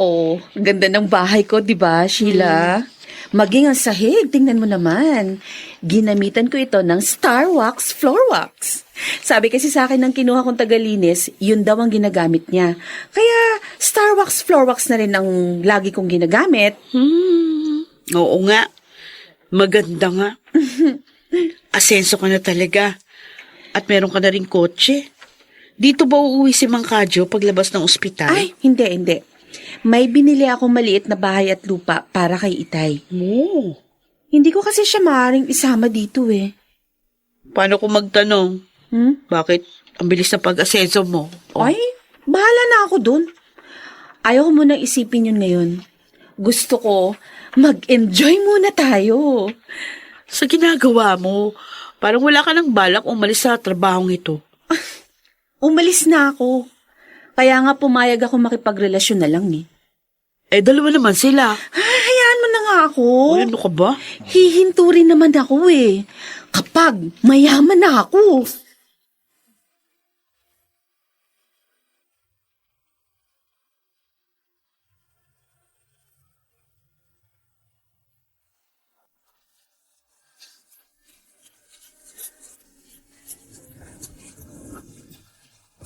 Oh, ang ganda ng bahay ko, di ba, Sheila? Maging ang sahig, tingnan mo naman. Ginamitan ko ito ng Star Wax Floor Wax. Sabi kasi sa akin ng kinuha kong tagalinis, yun daw ang ginagamit niya. Kaya Star Wax Floor Wax na rin ang lagi kong ginagamit. Oo nga. Maganda nga. Asenso ka na talaga. At meron ka na rin kotse. Dito ba uuwi si Mang Kadyo paglabas ng ospital? Ay, hindi. May binili akong maliit na bahay at lupa para kay Itay. Oo. Hindi ko kasi siya maaaring isama dito eh. Paano kung magtanong? Bakit ang bilis na pag-asenso mo? Ay, bahala na ako dun. Ayaw ko munang isipin yun ngayon. Gusto ko, mag-enjoy muna tayo. Sa ginagawa mo, parang wala ka ng balak umalis sa trabahong ito. Umalis na ako. Kaya nga pumayag ako makipagrelasyon na lang eh. Dalawa naman sila. Hayaan mo na nga ako. Ano ka ba? Hihinto rin naman ako eh. Kapag mayaman na ako.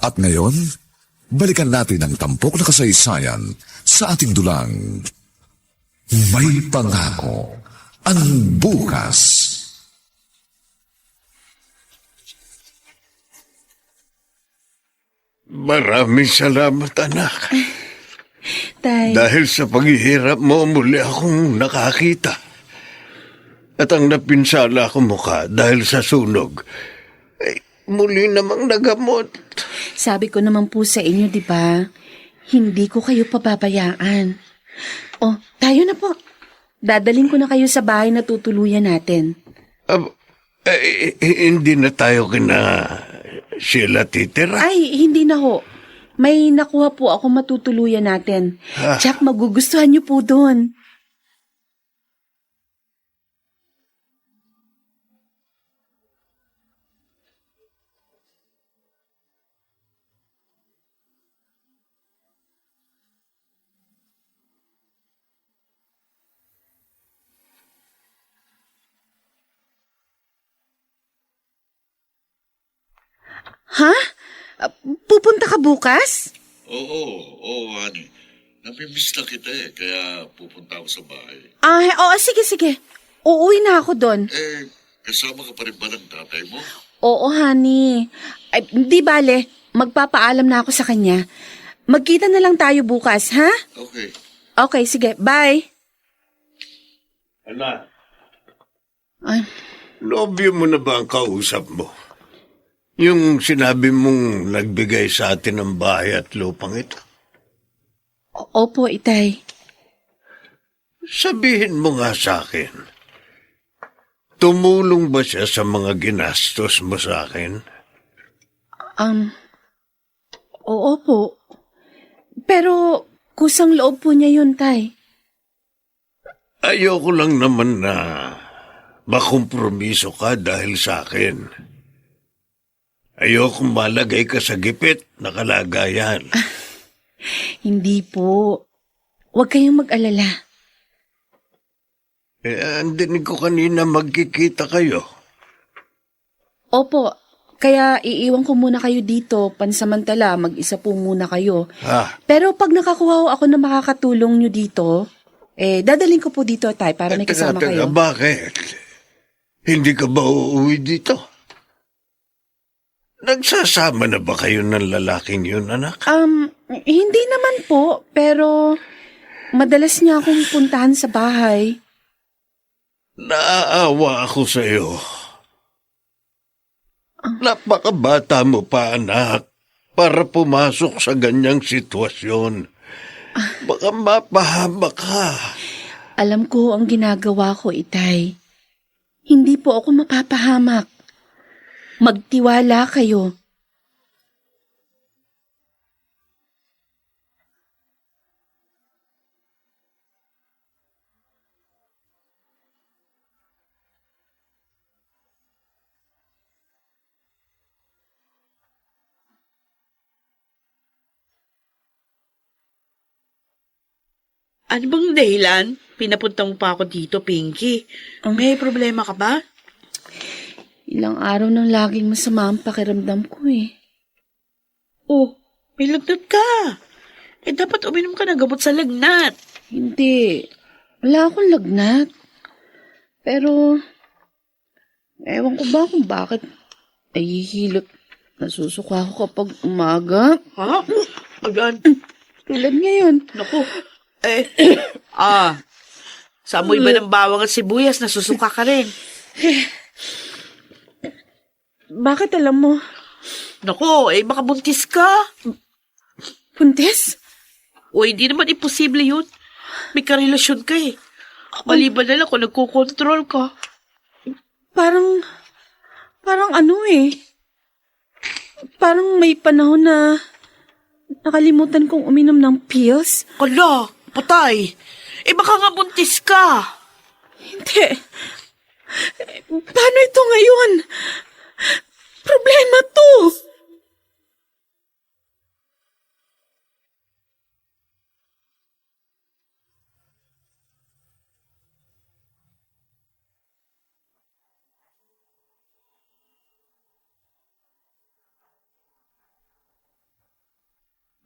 At ngayon, balikan natin ang tampok na kasaysayan sa ating dulang. May pangako ang bukas. Maraming salamat, anak. Tay, Dahil sa paghihirap mo, muli akong nakakita. At ang napinsala ko mukha dahil sa sunog, muli namang nagamot. sabi ko naman po sa inyo, di ba? Hindi ko kayo pababayaan. Oh, tayo na po. Dadalhin ko na kayo sa bahay na tutuluyan natin. Hindi na tayo kina Sheila titira. Ay, hindi na ho. May nakuha po ako matutuluyan natin. Jack, magugustuhan niyo po doon. Ha? Pupunta ka bukas? Oo, honey. Namimiss na kita kaya pupunta ako sa bahay. Ay, oo, sige. Uuwi na ako doon. Kasama ka pa rin ba ng tatay mo? Oo, honey. Ay, di bale, magpapaalam na ako sa kanya. Magkita na lang tayo bukas, ha? Okay. Okay, sige. Bye. Anak, Ay, nobyo mo na ba ang kausap mo? Yung sinabi mong nagbigay sa atin ng bahay at lupang ito. opo, Itay. Sabihin mo nga sa akin, tumulong ba siya sa mga ginastos mo sa akin? Oo po. Pero kusang loob po niya yun, Tay. Ayoko lang naman na makompromiso ka dahil sa akin. Ayoko malagay ka sa gipit na kalagayan. Hindi po. Huwag kayong mag-alala. Ang dinig ko kanina magkikita kayo. Opo, Kaya iiwan ko muna kayo dito, pansamantala, mag-isa po muna kayo. Pero pag nakakuha ako na makakatulong nyo dito, dadaling ko po dito, tay, para may kasama kayo. Bakit? Hindi ka ba uuwi dito? Nagsasama na ba kayo ng lalaking yun, anak? Hindi naman po, pero madalas niya akong puntahan sa bahay. Naaawa ako sa iyo. Napakabata mo pa, anak, para pumasok sa ganyang sitwasyon. Baka mapahama ka. Alam ko ang ginagawa ko, itay. Hindi po ako mapapahamak. Magtiwala kayo. Ano bang dahilan? Pinapunta mo pa ako dito, Pinky. May problema ka ba? Ilang araw nang laging masama ang pakiramdam ko eh. Oh, may lagnat ka. Dapat uminom ka ng gamot sa lagnat. Hindi. Wala akong lagnat. Pero, ewan ko ba kung bakit nahihilot. Nasusuka ako kapag umaga. Ha? Agan? Tulad ngayon. Naku. Sa amoy ba ng bawang at sibuyas, nasusuka ka rin? Bakit alam mo? Naku, baka buntis ka. Puntis? O, hindi naman imposible yun. May karelasyon ka eh. Maliban na lang kung nagkukontrol ka. Parang ano eh. Parang may panahon na nakalimutan kong uminom ng pills. Kala, patay. Baka nga buntis ka. Hindi. Paano ito ngayon? Problema to.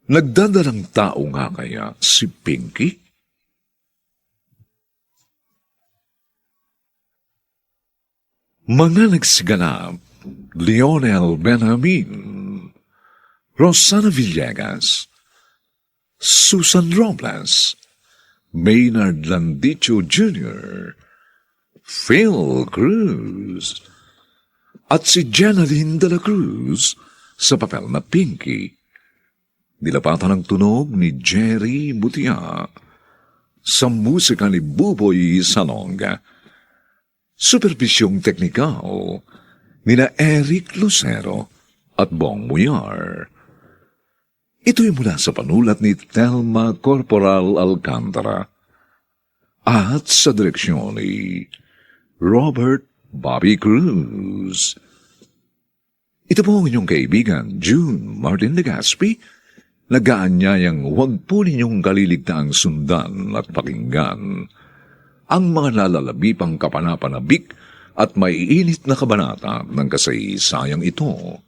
Nagdadalang tao nga kaya si Pinky? Mga nagsiganap, Lionel Benjamin, Rosana Villegas, Susan Robles, Maynard Landicho Jr., Phil Cruz, at si Jenaline de la Cruz sa papel na Pinky. Nilapatan ng tunog ni Jerry Butia sa musika ni Buboy Salonga. Supervisyong teknikal nina Eric Lucero at Bong Muyar. Ito'y mula sa panulat ni Thelma Corporal Alcantara at sa direksyon ni Robert Bobby Cruz. Ito po ang inyong kaibigan, June Martin Legaspi, nag-aanyayang huwag po ninyong kaliligtaang sundan at pakinggan ang mga nalalabipang kapanapanabik at maiinit na kabanata ng kasaysayang ito.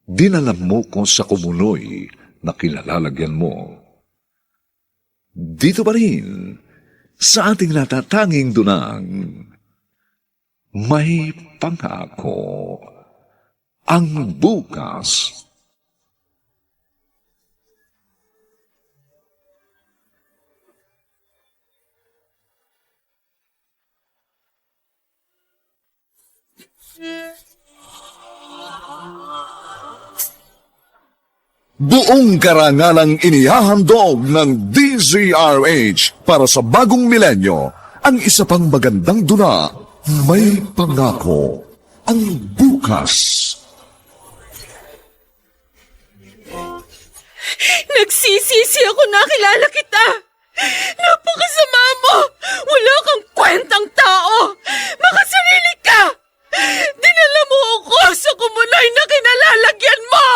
Dinalam mo ko sa kumunoy na kinalalagyan mo. Dito pa rin, sa ating natatanging dunang, may pangako ang bukas. Buong karangalang inihahandog ng DZRH para sa bagong milenyo, ang isa pang magandang dula, may pangako ang bukas. Nagsisisi ako na kilala kita. Napakasama mo. Wala kang kwentang tao. Makasarili ka. Dinala mo ako sa kumunay na kinalalagyan mo.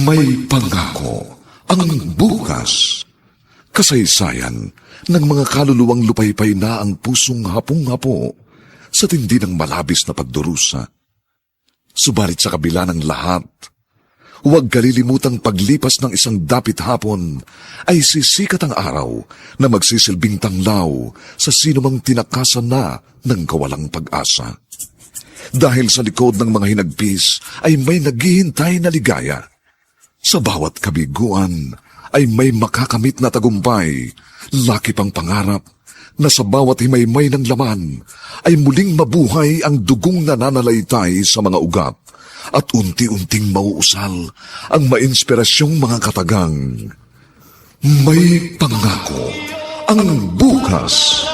May pangako ang bukas. Kasaysayan ng mga kaluluwang lupaypay na ang pusong hapong-hapo sa sa tindi ng malabis na pagdurusa. Subalit sa kabila ng lahat, huwag kalilimutang paglipas ng isang dapit hapon ay sisikat ang araw na magsisilbing tanglaw sa sinumang tinakasan na ng kawalang pag-asa. Dahil sa likod ng mga hinagpis ay may naghihintay na ligaya. Sa bawat kabiguan ay may makakamit na tagumpay, laki pang pangarap na sa bawat himaymay ng laman ay muling mabuhay ang dugong nananalaytay sa mga ugat at unti-unting mauusal ang mainspirasyong mga katagang. May pangako ang bukas.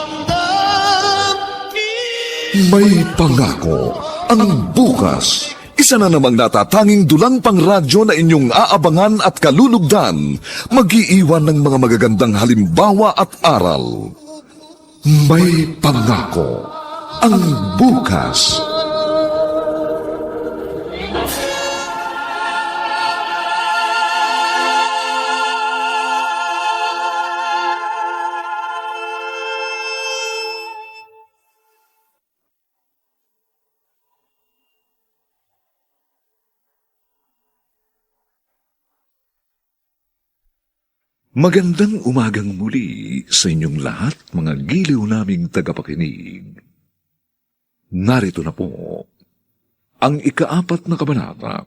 May pangako ang bukas. Isa na namang natatanging dulang pang radyo na inyong aabangan at kalulugdan, mag-iiwan ng mga magagandang halimbawa at aral. May pangako ang bukas. Magandang umagang muli sa inyong lahat, mga giliw naming tagapakinig. Narito na po ang ika-4 na kabanata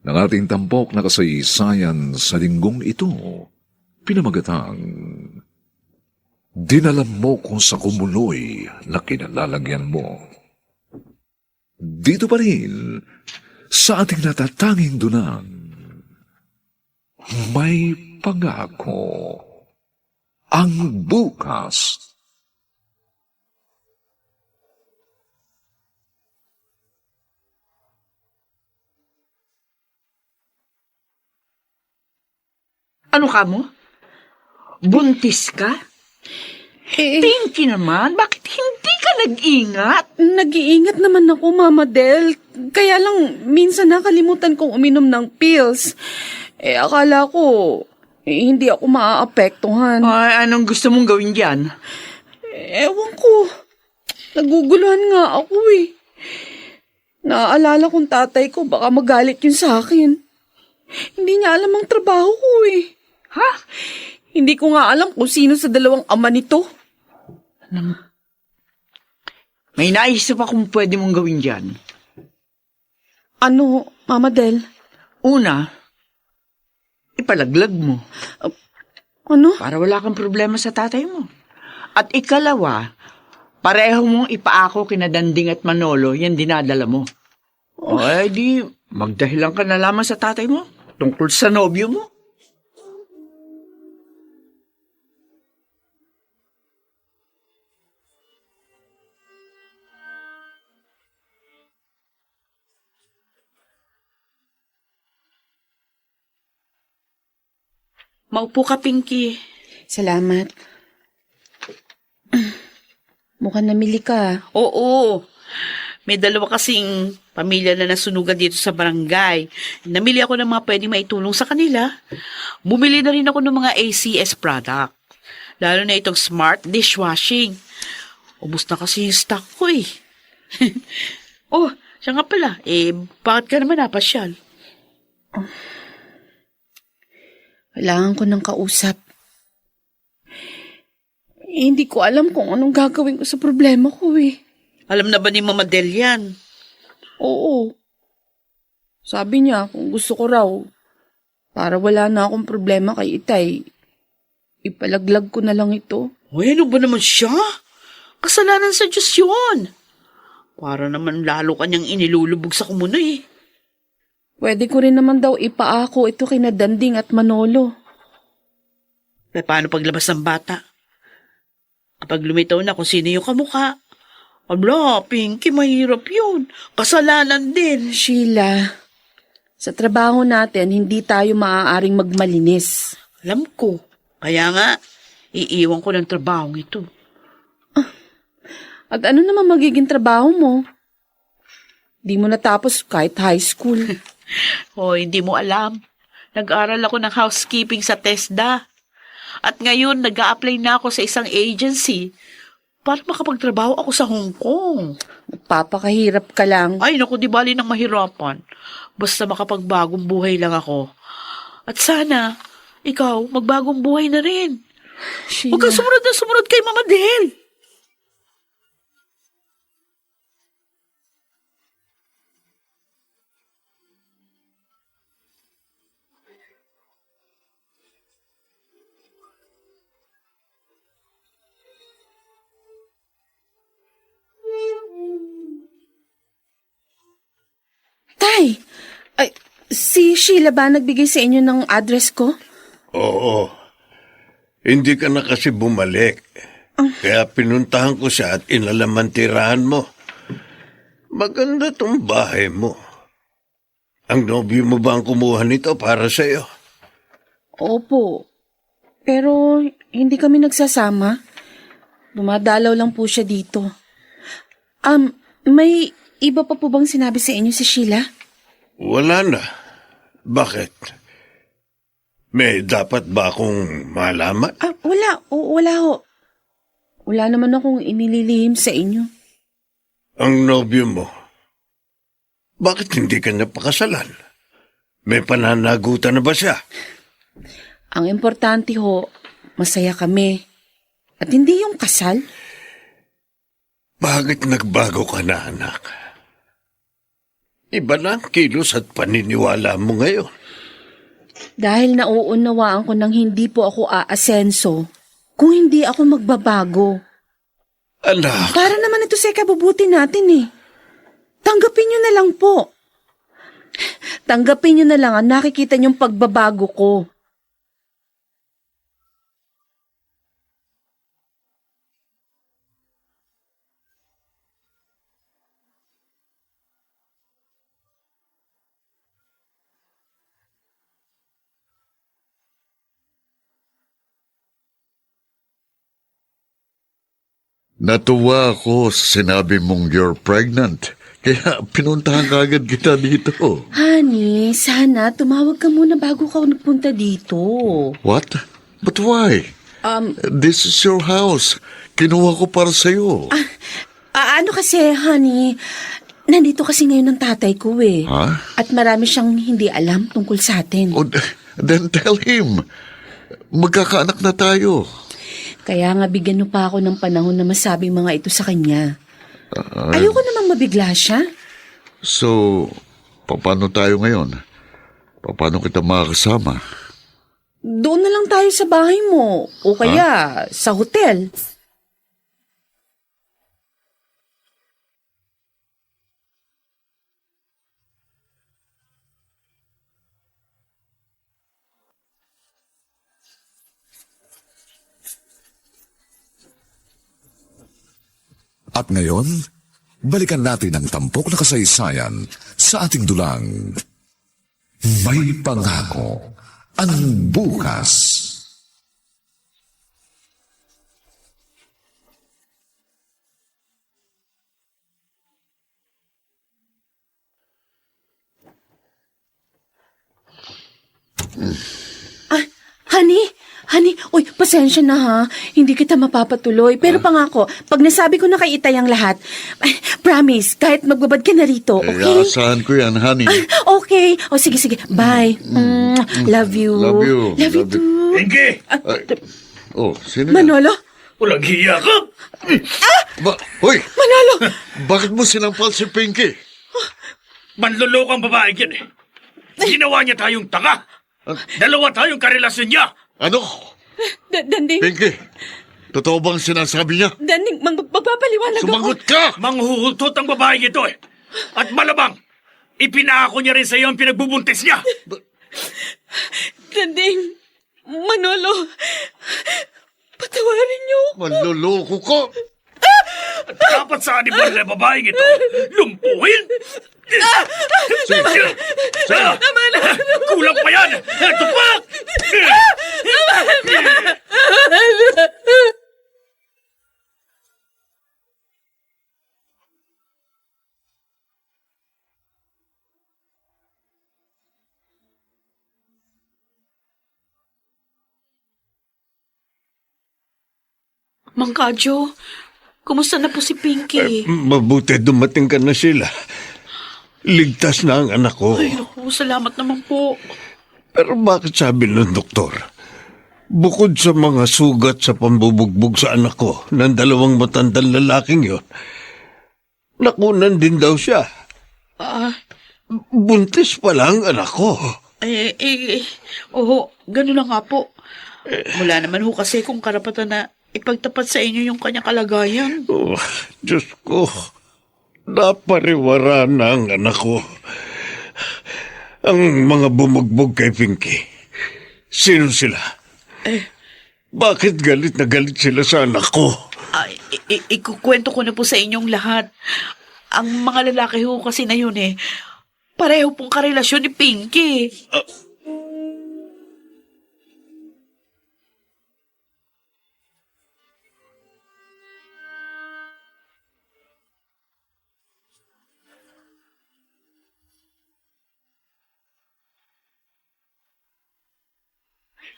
ng ating tampok na kasaysayan sa linggong ito, pinamagatang Dinala mo ko sa kumuloy na kinalalagyan mo. Dito pa rin sa ating natatanging dunang, may pangako ang bukas. Ano ka mo? Buntis ka? Pinky naman, bakit hindi ka nag-ingat? Nag-iingat naman ako, Mama Del. Kaya lang, minsan nakalimutan kong uminom ng pills. Akala ko, hindi ako maaapektuhan. Ay, anong gusto mong gawin dyan? Ewan ko. Naguguluhan nga ako eh. Naaalala kong tatay ko, baka magalit yun sa akin. Hindi niya alam ang trabaho ko eh. Ha? Hindi ko nga alam kung sino sa dalawang ama nito. May naisip akong pwede mong gawin dyan. Ano, Mama Del? Una, ipalaglag mo Ano? para wala kang problema sa tatay mo. At ikalawa, pareho mong ipaako kina Danding at Manolo yan dinadala mo. Ay di, magdahilan ka na lamang sa tatay mo tungkol sa nobyo mo. Maupo ka, Pinky. Salamat. Mukhang namili ka. Oo. May dalawa kasing pamilya na nasunugan dito sa barangay. Namili ako ng mga pwedeng maitulong sa kanila. Bumili na rin ako ng mga ACS product. Lalo na itong smart dishwashing. Ubus na kasi yung stock ko eh. Oh, siya nga pala. Bakit ka naman napasyal? Kailangan ko ng kausap. Hindi ko alam kung anong gagawin ko sa problema ko eh. Alam na ba ni Mama Del yan? Oo. Sabi niya kung gusto ko raw, para wala na akong problema kay Itay, ipalaglag ko na lang ito. Uy, ano ba naman siya? Kasalanan sa Diyos yun. Para naman lalo kanyang inilulubog sa kumuno eh. Pwede ko rin naman daw ipaako ito kina Danding at Manolo. Paano paglabas ng bata? Kapag lumitaw na kung sino yung kamukha. Abla, Pinky, mahirap yun. Kasalanan din. Sheila, sa trabaho natin, hindi tayo maaaring magmalinis. Alam ko. Kaya nga, iiwan ko ng trabaho ito. At ano naman magiging trabaho mo? Di mo natapos kahit high school. Hindi mo alam. Nag-aral ako ng housekeeping sa TESDA. At ngayon, nag-a-apply na ako sa isang agency para makapagtrabaho ako sa Hong Kong. Papakahirap ka lang. Ay, naku, di bali ng mahirapan. Basta makapagbagong buhay lang ako. At sana, ikaw, magbagong buhay na rin. Sheila. Huwag kang sumunod na sumunod kay Mama Del. Tay, ay, si Sheila ba nagbigay sa inyo ng address ko? Oo. Hindi ka na kasi bumalik. Kaya pinuntahan ko siya at inalaman tirahan mo. Maganda tong bahay mo. Ang nobyo mo ba ang kumuha nito para sa'yo? Opo. Pero hindi kami nagsasama. Dumadalaw lang po siya dito. May iba pa po bang sinabi sa inyo si Sheila? Wala na. Bakit? May dapat ba akong malaman? Wala. Wala ho. Wala naman akong inililihim sa inyo. Ang nobyo mo, bakit hindi ka napakasalan? May pananagutan na ba siya? Ang importante ho, masaya kami. At hindi yung kasal. Bakit nagbago ka na, anak? Iba na ang kilos at paniniwala mo ngayon. Dahil nauunawaan ko nang hindi po ako aasenso kung hindi ako magbabago. Anak, Para naman ito sa ikabubuti natin eh. Tanggapin nyo na lang po. Tanggapin nyo na lang ang nakikita nyong pagbabago ko. Natuwa ako sa sinabi mong you're pregnant. Kaya pinuntahan ka agad kita dito. Honey, sana tumawag ka muna bago ka nagpunta dito. What? But why? This is your house. Kinuha ko para sa'yo. Ano kasi, honey, nandito kasi ngayon ang tatay ko eh. Ha? At marami siyang hindi alam tungkol sa atin. Oh, then tell him. Magkakaanak na tayo. Kaya nga bigyan mo pa ako ng panahon na masabi mga ito sa kanya. Ayoko namang mabigla siya. So, paano tayo ngayon? Paano kita makakasama? Doon na lang tayo sa bahay mo. O kaya sa hotel. At ngayon, balikan natin ang tampok na kasaysayan sa ating dulang. May pangako ang bukas. Honey, uy, pasensya na ha. Hindi kita mapapatuloy. Pero pangako, pag nasabi ko na kay Itay ang lahat, promise, kahit magbabad ka na rito, okay? Asahan ko yan, honey. Okay. O sige. Bye. Love you. Love you. Love you Love you. too. Pinky! Sino yan? Manolo? Walang hiya ka! Hoy! Manolo! Bakit mo sinampal si Pinky? Manlolokang babae yan eh. Ginawa niya tayong tanga. Dalawa tayong karelasyon niya. Ano? Danding, Pinky, totoo bang sinasabi niya? Danding, magpapaliwanag ako. Sumagot ka! Manghuhultot ang babaeng ito eh. At malamang, ipinako niya rin sa iyo ang pinagbubuntis niya. Danding, Manolo, patawarin niyo. Manluloko ko! At dapat sa anibal na babaeng ito, lumpuhin. Sige. Kulang pa yan. Ito pa! Mang Kadyo, Kumusta na po si Pinky? Mabuti dumating ka na sila. Ligtas na ang anak ko. Ay, naku, salamat naman po. Pero bakit sabi ng doktor? Bukod sa mga sugat sa pambubugbog sa anak ko ng 2 matandang lalaking yon, nakunan din daw siya. Buntis pa lang anak ko. Gano'n na nga po. Wala naman ho kasi kung karapatan na ipagtapat sa inyo yung kanyang kalagayan. Oh, Diyos ko, napariwara na ang anak ko. Ang mga bumugbog kay Pinky, sino sila? Bakit galit na galit sila sa anak ko? Ikukwento ko na po sa inyong lahat. Ang mga lalaki ho kasi na yun pareho pong karelasyon ni Pinky.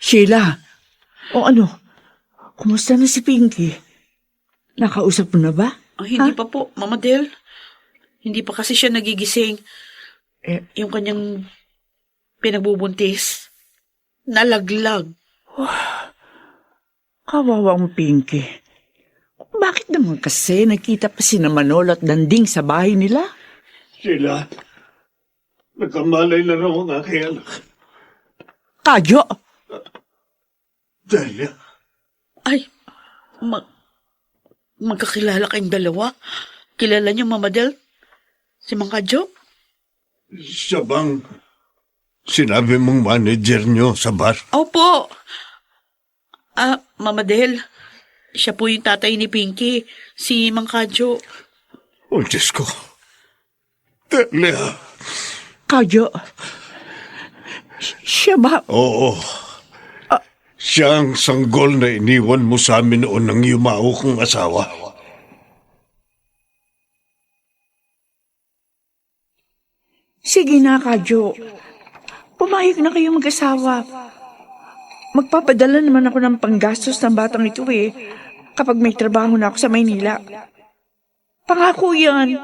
Sheila, o ano? Kumusta na si Pinky? Nakausap mo na ba? Hindi pa po, Mama Del. Hindi pa kasi siya nagigising. Yung kanyang pinagbubuntis, nalaglag. Kawawang Pinky. Bakit naman kasi nakita pa si Manolo at Danding sa bahay nila? Sila, nagkamalay na raw ang aking anak. Kadyo! Delia, Ay, magkakilala kayong dalawa? Kilala niyo, Mama Del? Si Mang Kadyo? siya bang sinabi mong manager nyo sa bar? Opo. Mama Del, siya po yung tatay ni Pinky, si Mang Kadyo. Oh, Diyos ko. Delia. Kadyo. Siya ba? Oo. Siya ang sanggol na iniwan mo sa amin noon ng yumao kong asawa. Sige na, Kadyo. Pumayag na kayo mag-asawa. Magpapadala naman ako ng panggastos ng batang ito kapag may trabaho na ako sa Maynila. Pangako yan.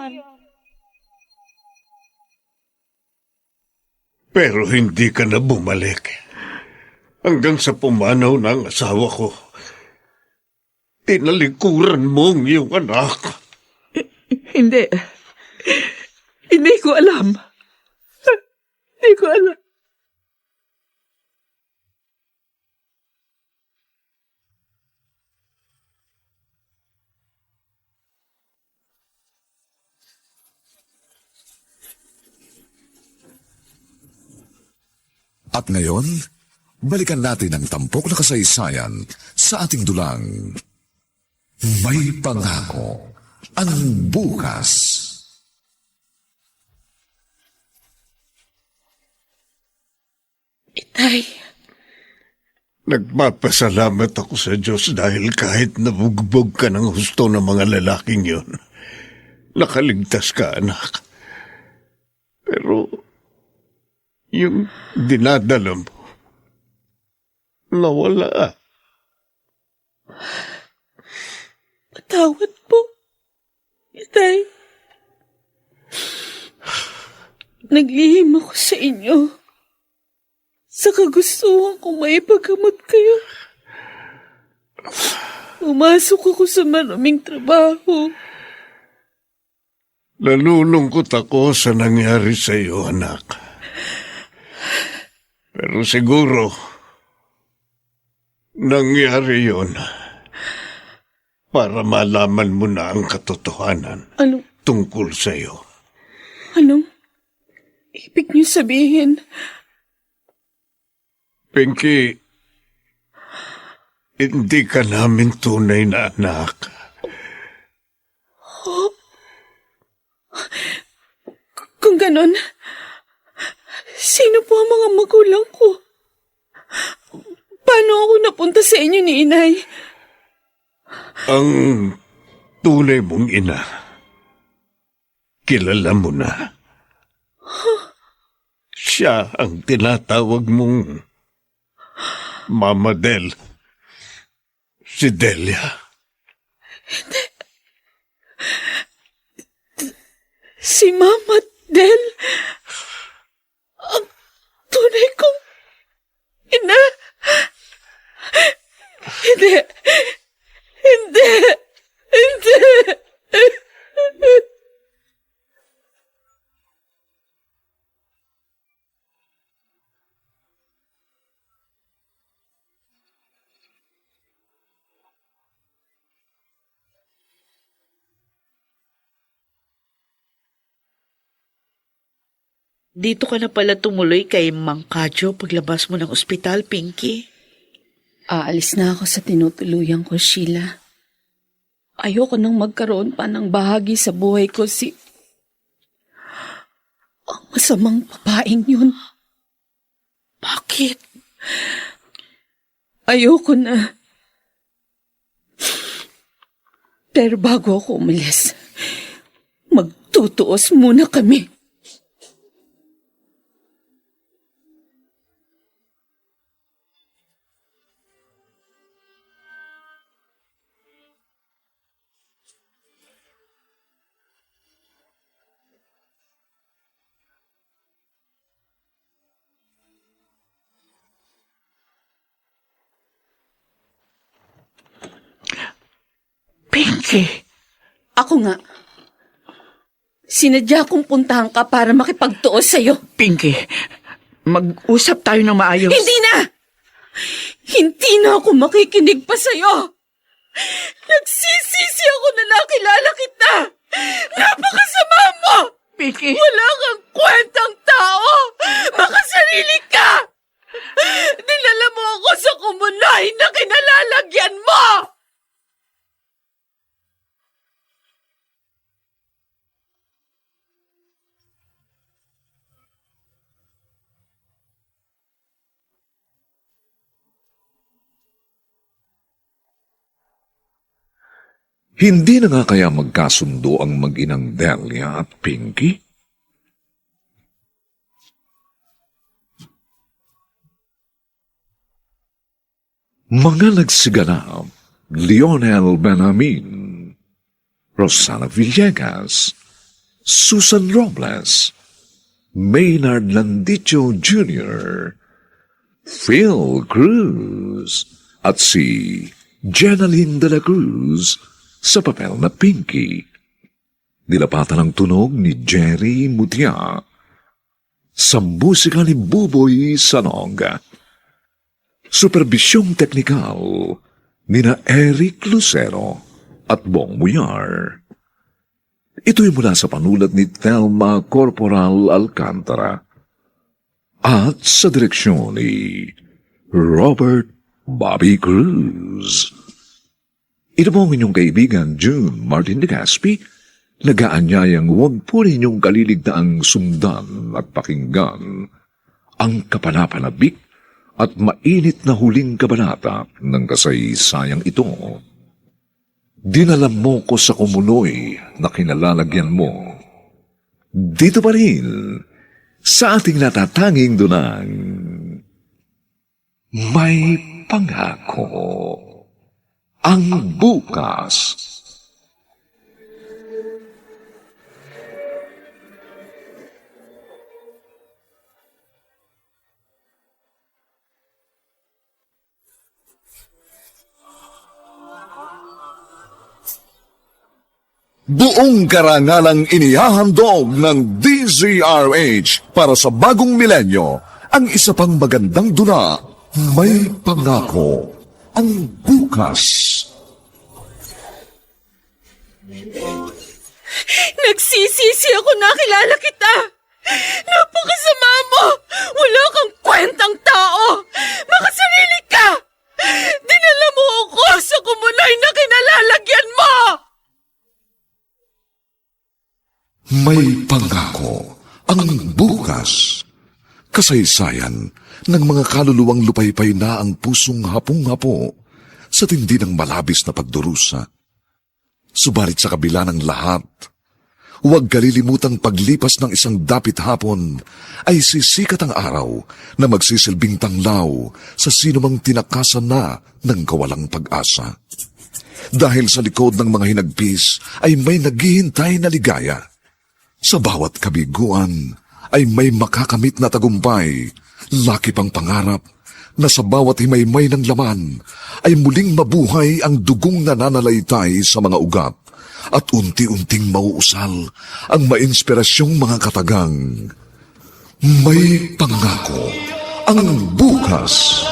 Pero hindi ka na bumalik. Hanggang sa pumanaw ng asawa ko. Tinalikuran mo ang iyong anak. Hindi. Hindi ko alam. Hindi ko alam. At ngayon, balikan natin ang tampok na kasaysayan sa ating dulang. May pangako ang bukas. Itay, Nagpapasalamat ako sa Diyos dahil kahit nabugbog ka ng husto ng mga lalaking yon, nakaligtas ka, anak. Pero, yung dinadala mo, nawala. patawad po. Itay, naglihim ako sa inyo. Sa kagustuhan kong maipagamot kayo. Pumasok ako sa maruming trabaho. Nalulungkot ako sa nangyari sa iyo, anak. Pero siguro, nangyari yon para malaman mo na ang katotohanan Anong tungkol sa iyo. ibig niyo sabihin? Pinky, hindi ka namin tunay na anak. Kung ganon, sino po ang mga magulang ko? Paano ako napunta sa inyo ni Inay? Ang tunay mong ina, kilala mo na. Siya ang tinatawag mong Mama Del. Si Delia. Si Mama Del, ang tunay kong ina. Hindi. Hindi. Hindi. Dito ka na pala tumuloy kay Mang Kadyo paglabas mo ng ospital, Pinky. Aalis na ako sa tinutuluyan ko, Sheila. Ayoko nang magkaroon pa ng bahagi sa buhay ko ang masamang babaeng yun. Bakit? Ayoko na. Pero bago ako umalis, magtutuos muna kami. Pinky, Ako nga. Sinadya kong puntahan ka para makipagtuos sa'yo. Pinky, mag-usap tayo ng maayos. Hindi na! Hindi na ako makikinig pa sa'yo. Nagsisisi ako na nakilala kita. Napakasama mo! Pinky, Wala kang kwentang tao! Makasarili ka! Dinala mo ako sa kumunay na kinalalagyan mo! Hindi na nga kaya magkasundo ang mag-inang Delia at Pinky? Mga nagsiganap, Lionel Benamin, Rosana Villegas, Susan Robles, Maynard Landicho Jr., Phil Cruz, at si Jenaline de la Cruz sa papel na Pinky. Nilapatan ang tunog ni Jerry Mutia sa musika ni Buboy Sanog. Superbisyong teknikal ni na Eric Lucero at Bong Muyar. Ito'y mula sa panulat ni Thelma Corporal Alcantara at sa direksyon ni Robert Bobby Cruz. Ito po ang inyong kaibigan June Martin de Gaspi, nagaanyayang huwag po ninyong kaliligtaang sundan at pakinggan ang kapanapanabik at mainit na huling kabanata ng kasaysayang ito. Dinala mo ko sa kumunoy na kinalalagyan mo. Dito pa rin, sa ating natatanging dunang, may pangako ang bukas. Buong karangalang inihahandog ng DZRH para sa bagong milenyo, ang isa pang magandang dula, may pangako ang bukas. Nagsisisi ako nakilala kita. Napakasama mo. Wala kang kwentang tao. Makasarili ka. Dinala mo ako sa kumunay na kinalalagyan mo. May pangako ang bukas. Kasaysayan ng mga kaluluwang lupaypay na ang pusong hapong-hapo sa tindi ng malabis na pagdurusa. Subalit sa kabila ng lahat, huwag kalilimutang paglipas ng isang dapit hapon ay sisikat ang araw na magsisilbing tanglaw sa sinumang tinakasan na ng kawalang pag-asa. Dahil sa likod ng mga hinagpis ay may naghihintay na ligaya. Sa bawat kabiguan ay may makakamit na tagumpay, laki pang pangarap na sa bawat himaymay ng laman ay muling mabuhay ang dugong nananalaytay sa mga ugat at unti-unting mauusal ang mainspirasyong mga katagang. May pangako ang bukas.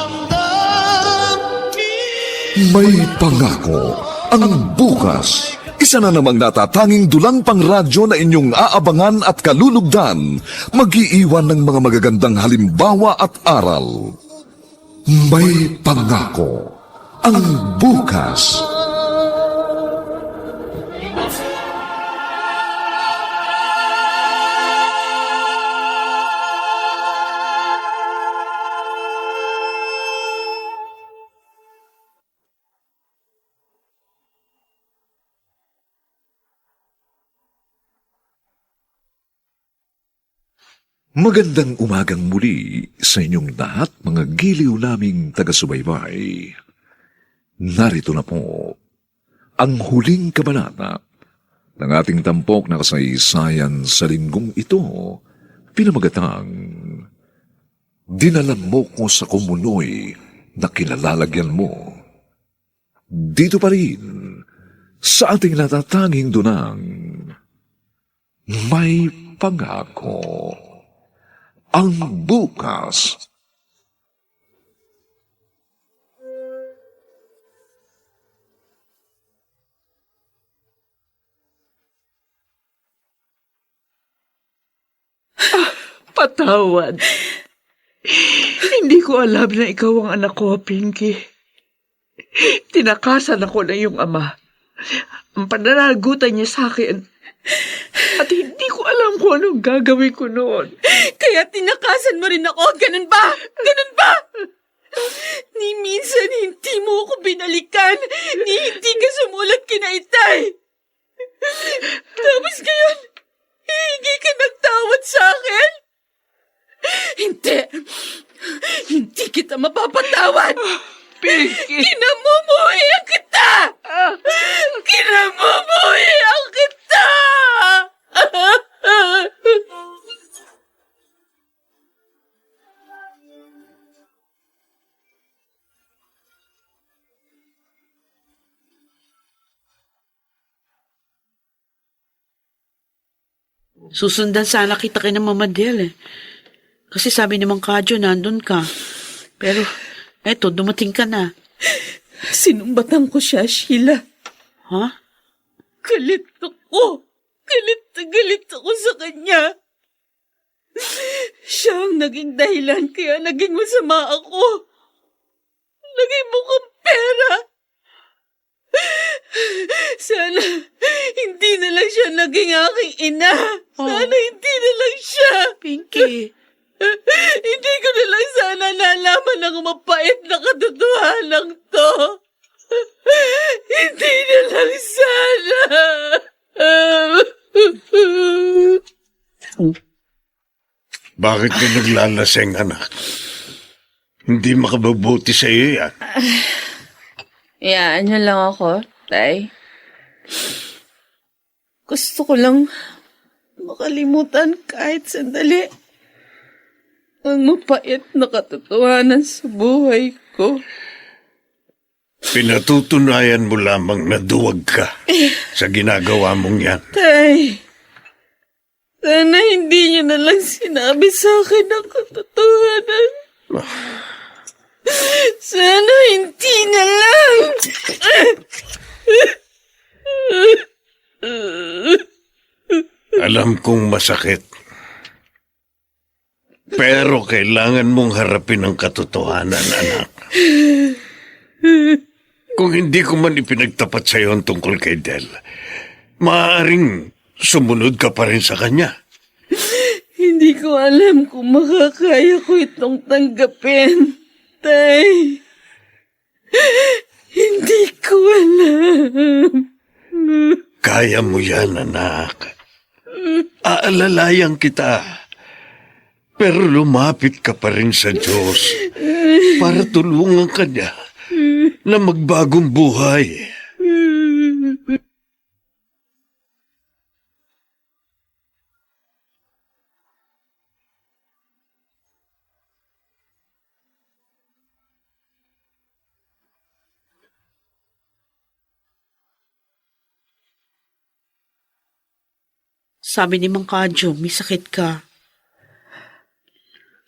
May pangako ang bukas. Isa na namang natatanging dulang pang radyo na inyong aabangan at kalulugdan, mag-iiwan ng mga magagandang halimbawa at aral. May pangako ang bukas. Magandang umagang muli sa inyong lahat, mga giliw naming taga-subaybay. Narito na po ang huling kabanata ng ating tampok na kasaysayan sa linggong ito, pinamagatang Dinalan mo ko sa kumunoy na kinalalagyan mo. Dito pa rin sa ating natatanging dunang May Pangako ang bukas. Patawad. Hindi ko alam na ikaw ang anak ko, Pinky. Tinakasan ako ng iyong ama. Ang pananagutan niya sa akin. At hindi ko alam kung anong gagawin ko noon. Kaya tinakasan mo rin ako, ganun ba? Ganun ba? Ni minsan hindi mo ako binalikan, ni hindi ka sumulat kina Itay. Tapos ngayon, hihingi ka ng tawad sa akin? Hindi. Hindi kita mapapatawad. Pinky! Kinamumuhian kita! Kinamumuhian kita! Susundan sana kita kay ng Mama Del eh. Kasi sabi ni Mang Kadyo, nandun ka. Pero, eto, dumating ka na. Sinumbatan ko siya, Sheila. Ha? Galit ako. Galit na galit ako sa kanya. Siya ang naging dahilan kaya naging masama ako. Naging mukhang pera. Sana hindi na lang siya naging aking ina. Sana hindi na lang siya. Pinky. Hindi ko na lang sana nalaman ang mapait na katotohanan to. Hindi na lang sana. Bakit ka naglalaseng, anak? Hindi makababuti sa iyo yan. Iyaan niyo lang ako, Tay. Gusto ko lang makalimutan kahit sandali ang mapait na katotohanan sa buhay ko. Pinatutunayan mo lamang na duwag ka sa ginagawa mong yan. Tay, sana hindi niyo na lang sinabi sa akin ang katotohanan. Sana hindi na lang. Alam kong masakit. Pero kailangan mong harapin ang katotohanan, anak. Kung hindi ko man ipinagtapat sa iyo ang tungkol kay Del, maaaring sumunod ka pa rin sa kanya. Hindi ko alam kung makakaya ko itong tanggapin, Tay. Hindi ko alam. Kaya mo yan, anak. Aalalayan kita. Pero lumapit ka pa rin sa Diyos para tulungan ka niya na magbagong buhay. Sabi ni Mang Kadyo, may sakit ka.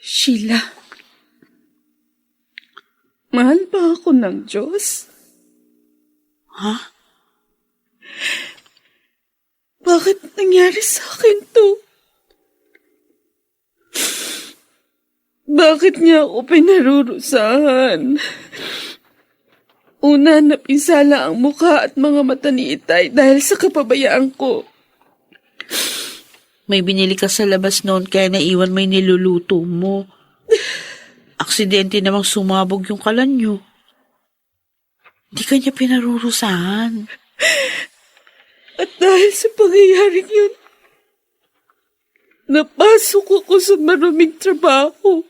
Sheila, mahal ba ako ng Diyos? Ha? Bakit nangyari sa akin to? Bakit niya ako pinarurusahan? Una, napinsala ang mukha at mga mata ni Itay dahil sa kapabayaan ko. May binili ka sa labas noon kaya naiwan may niluluto mo. Aksidente namang sumabog yung kalan nyo. Di ka niya pinarurusahan. At dahil sa pangyayaring yun, napasok ako sa maruming trabaho.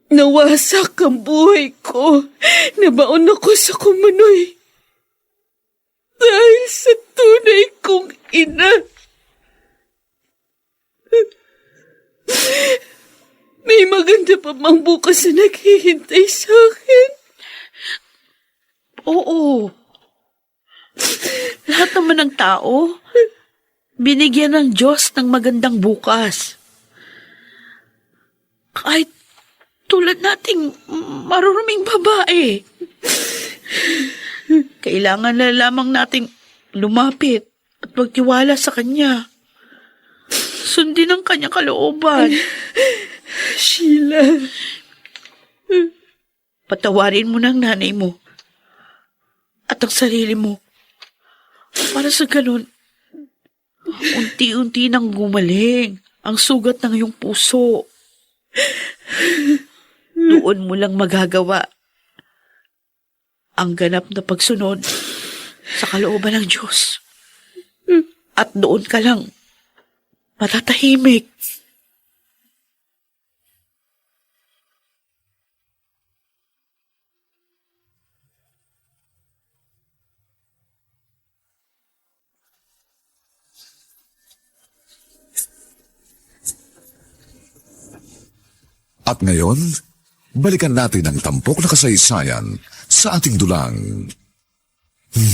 Nawasak ang buhay ko. Nabaon ako sa kumunoy. Dahil sa tunay kong ina. May maganda pa mang bukas na naghihintay sa akin. Oo. Lahat naman ng tao, binigyan ng Diyos ng magandang bukas. Kahit tulad nating maruruming babae. Kailangan na lamang nating lumapit at magtiwala sa Kanya. Sundin ang Kanyang kalooban. Sheila. Patawarin mo ng nanay mo at ang sarili mo. Para sa ganun, unti-unti nang gumaling ang sugat ng iyong puso. Doon mo lang magagawa ang ganap na pagsunod sa kalooban ng Diyos. At doon ka lang matatahimik. At ngayon, balikan natin ang tampok na kasaysayan sa ating dulang.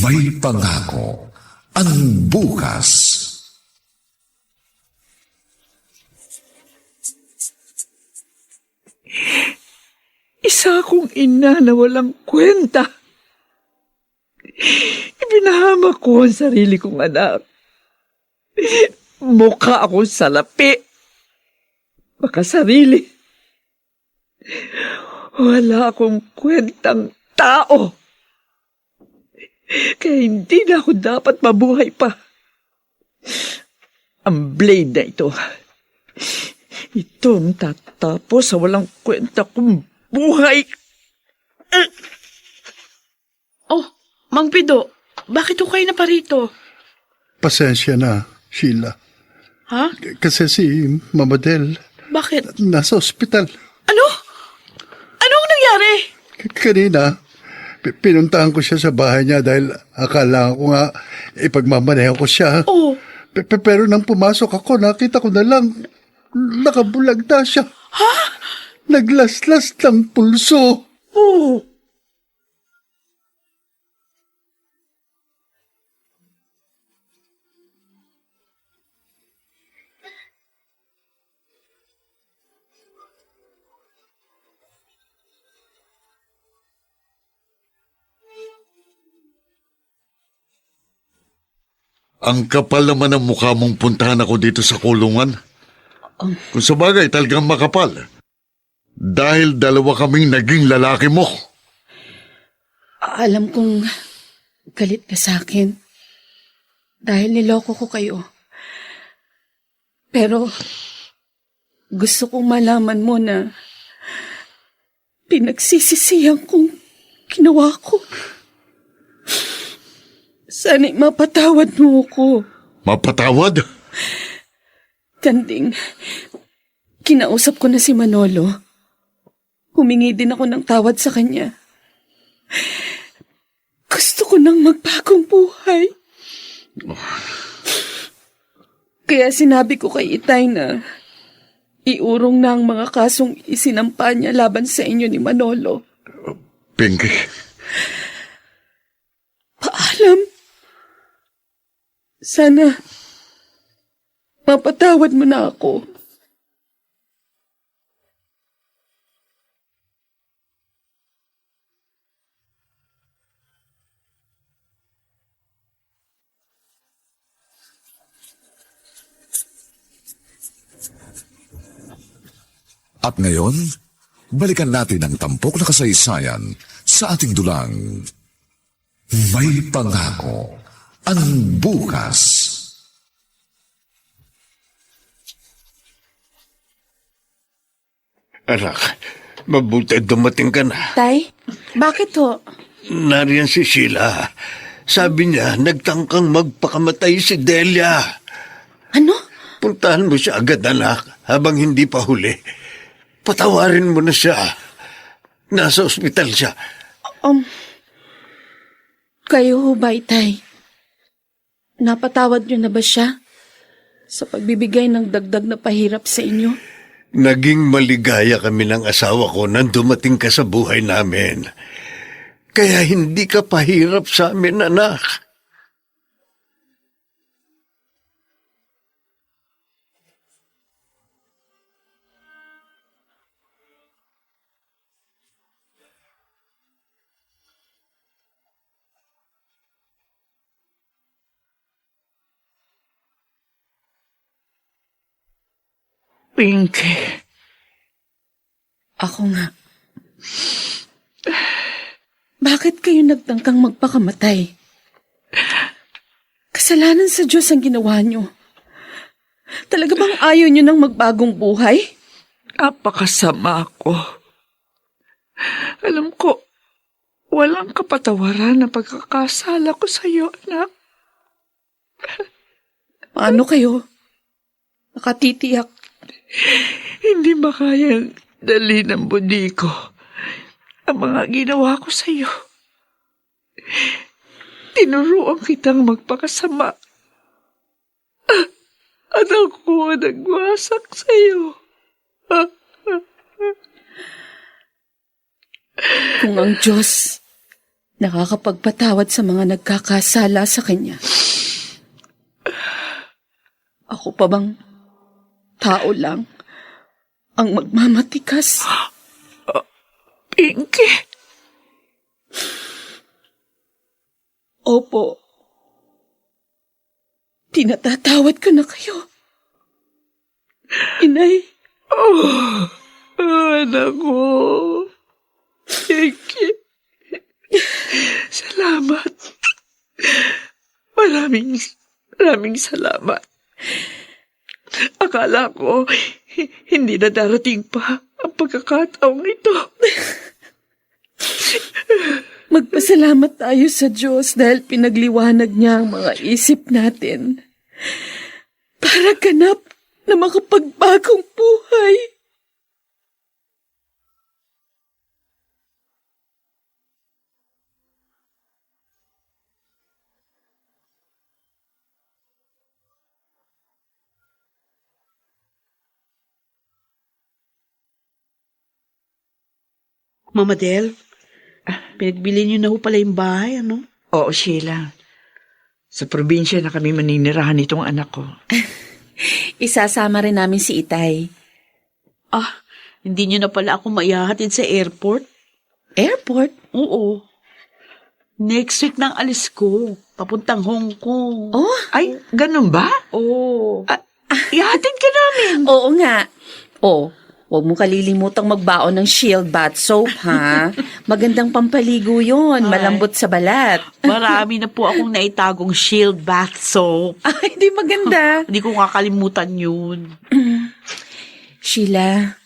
May pangako ang bukas. Isa akong ina na walang kwenta. Ibinahamak ko ang sarili kong anak. Mukha akong salapi. Makasarili. Wala akong kwentang tao. Kaya hindi na ako dapat mabuhay pa. Ang blade na ito. Itong tatapos sa walang kwenta kong buhay. Oh, Mang Pido, bakit ho kayo na parito? Pasensya na, Sheila. Ha? Kasi si Mama Del Bakit? nasa ospital. Ano? Anong nangyari? Kanina, pinuntahan ko siya sa bahay niya dahil akala ko nga ipagmamaneho ko siya. Oh, Pero nang pumasok ako, nakita ko na lang nakabulag na siya. ha? Naglaslas ng pulso. Oh. Ang kapal naman ng mukha mong puntahan ako dito sa kulungan. Kung sa bagay, talagang makapal. Dahil dalawa kaming naging lalaki mo. Alam kong galit ka sa akin. Dahil niloko ko kayo. Pero gusto kong malaman mo na pinagsisisihan kong ginawa ko. Sana'y mapatawad mo ko. Mapatawad? Kanding, kinausap ko na si Manolo. Humingi din ako ng tawad sa kanya. Gusto ko nang magbagong buhay. Kaya sinabi ko kay Itay na iurong na ang mga kasong isinampa niya laban sa inyo ni Manolo. Pinky, Paalam. Sana mapatawad mo na ako. At ngayon, balikan natin ang tampok na kasaysayan sa ating dulang. May pangako ang bukas. Anak, mabuti dumating ka na. Tay, bakit ho? Nariyan si Sheila. Sabi niya, nagtangkang magpakamatay si Delia. Ano? Puntahan mo siya agad, anak, habang hindi pa huli. Patawarin mo na siya. Nasa ospital siya. Kayo ho ba, Tay? Napatawad niyo na ba siya sa pagbibigay ng dagdag na pahirap sa inyo? Naging maligaya kami ng asawa ko nang dumating ka sa buhay namin. Kaya hindi ka pahirap sa amin, anak. Pinky. Ako nga. Bakit kayo nagtangkang magpakamatay? Kasalanan sa Diyos ang ginawa niyo. Talaga bang ayaw niyo ng magbagong buhay? Napakasama ko. Alam ko, walang kapatawaran na pagkakasala ko sa iyo, anak. Paano kayo nakatitiyak? Hindi makayang dali ng budi ko ang mga ginawa ko sa iyo. Tinuruan kitang magpakasama. At ako ang nagwasak sa iyo. Kung ang Diyos nakakapagpatawad sa mga nagkakasala sa Kanya, ako pa bang tao lang ang magmamatikas? Pinky. Opo. Tinatatawad ko na kayo. Inay. Anak ko. Pinky. Salamat. Maraming salamat. Akala ko, hindi na darating pa ang pagkakataong ito. Magpasalamat tayo sa Diyos dahil pinagliwanag niya ang mga isip natin para ganap na makapagbagong buhay. Mama Del, pinagbili niyo na ho pala yung bahay, ano? Oo, Sheila. Sa probinsya na kami maninirahan nitong anak ko. Isasama rin namin si Itay. Hindi niyo na pala ako maihahatid sa airport? Airport? Oo. Next week nang alis ko, papuntang Hong Kong. Oh, Ay, ganun ba? Oo. Ihatid ka namin. oo nga. Oh, huwag mo kalilimutang magbaon ng Shield bath soap, ha? Magandang pampaligo yun, malambot sa balat. Marami na po akong naitagong Shield bath soap. Ay, di maganda. Hindi ko kakalimutan yun. Sheila,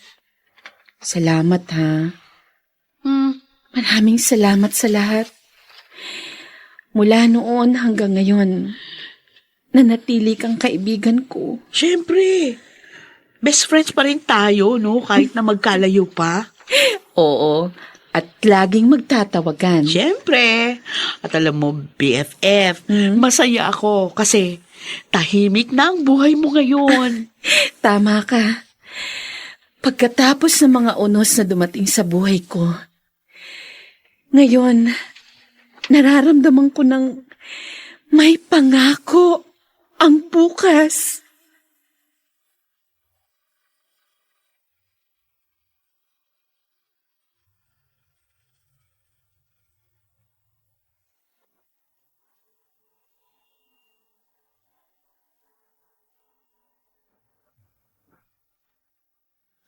salamat, ha? Maraming salamat sa lahat. Mula noon hanggang ngayon, nanatili kang kaibigan ko. Siyempre. Best friends pa rin tayo, no? Kahit na magkalayo pa. Oo, at laging magtatawagan. Siyempre. At alam mo, BFF, masaya ako kasi tahimik na ang buhay mo ngayon. Tama ka. Pagkatapos ng mga unos na dumating sa buhay ko, ngayon, nararamdaman ko ng may pangako ang bukas.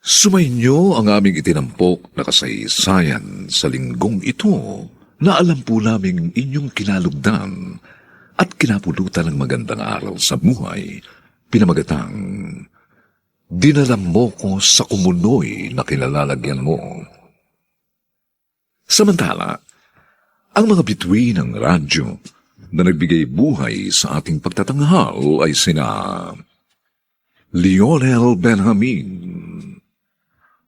Sumainyo ang aming itinampok na kasaysayan sa linggong ito na alam po naming inyong kinalugdan at kinapulutan ng magandang araw sa buhay, pinamagatang, dinala mo ko sa kumunoy na kinalalagyan mo. Samantala, ang mga bituin ng radyo na nagbigay buhay sa ating pagtatanghal ay sina Lionel Benjamin,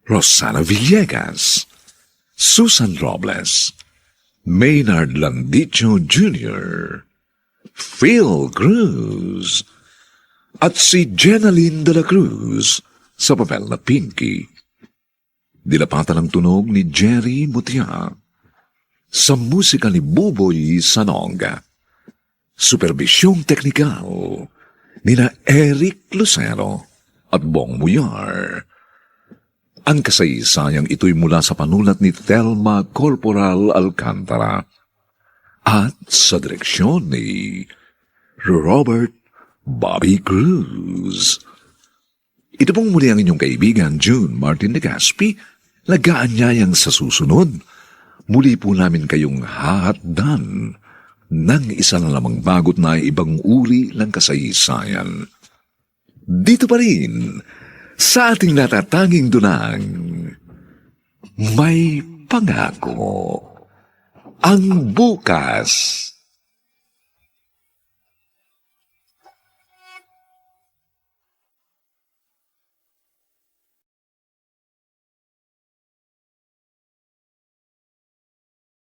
Rosana Villegas, Susan Robles, Maynard Landicho Jr., Phil Cruz, at si Jenaline de la Cruz sa papel na Pinky. Dilapatan ang tunog ni Jerry Mutia. Sa musika ni Buboy Sanonga. Supervisyong teknikal nina Eric Lucero at Bong Muyar. Ang kasaysayang ito'y mula sa panulat ni Thelma Corporal Alcantara at sa direksyon ni Robert Bobby Cruz. Ito pong muli ang inyong kaibigan June Martin de Gaspi, nag-aanyayang sa susunod. Muli po namin kayong hahatdan ng isa na lamang bagot na ibang uri ng kasaysayan. Dito pa rin, sa ating natatanging dunang, may pangako ang bukas.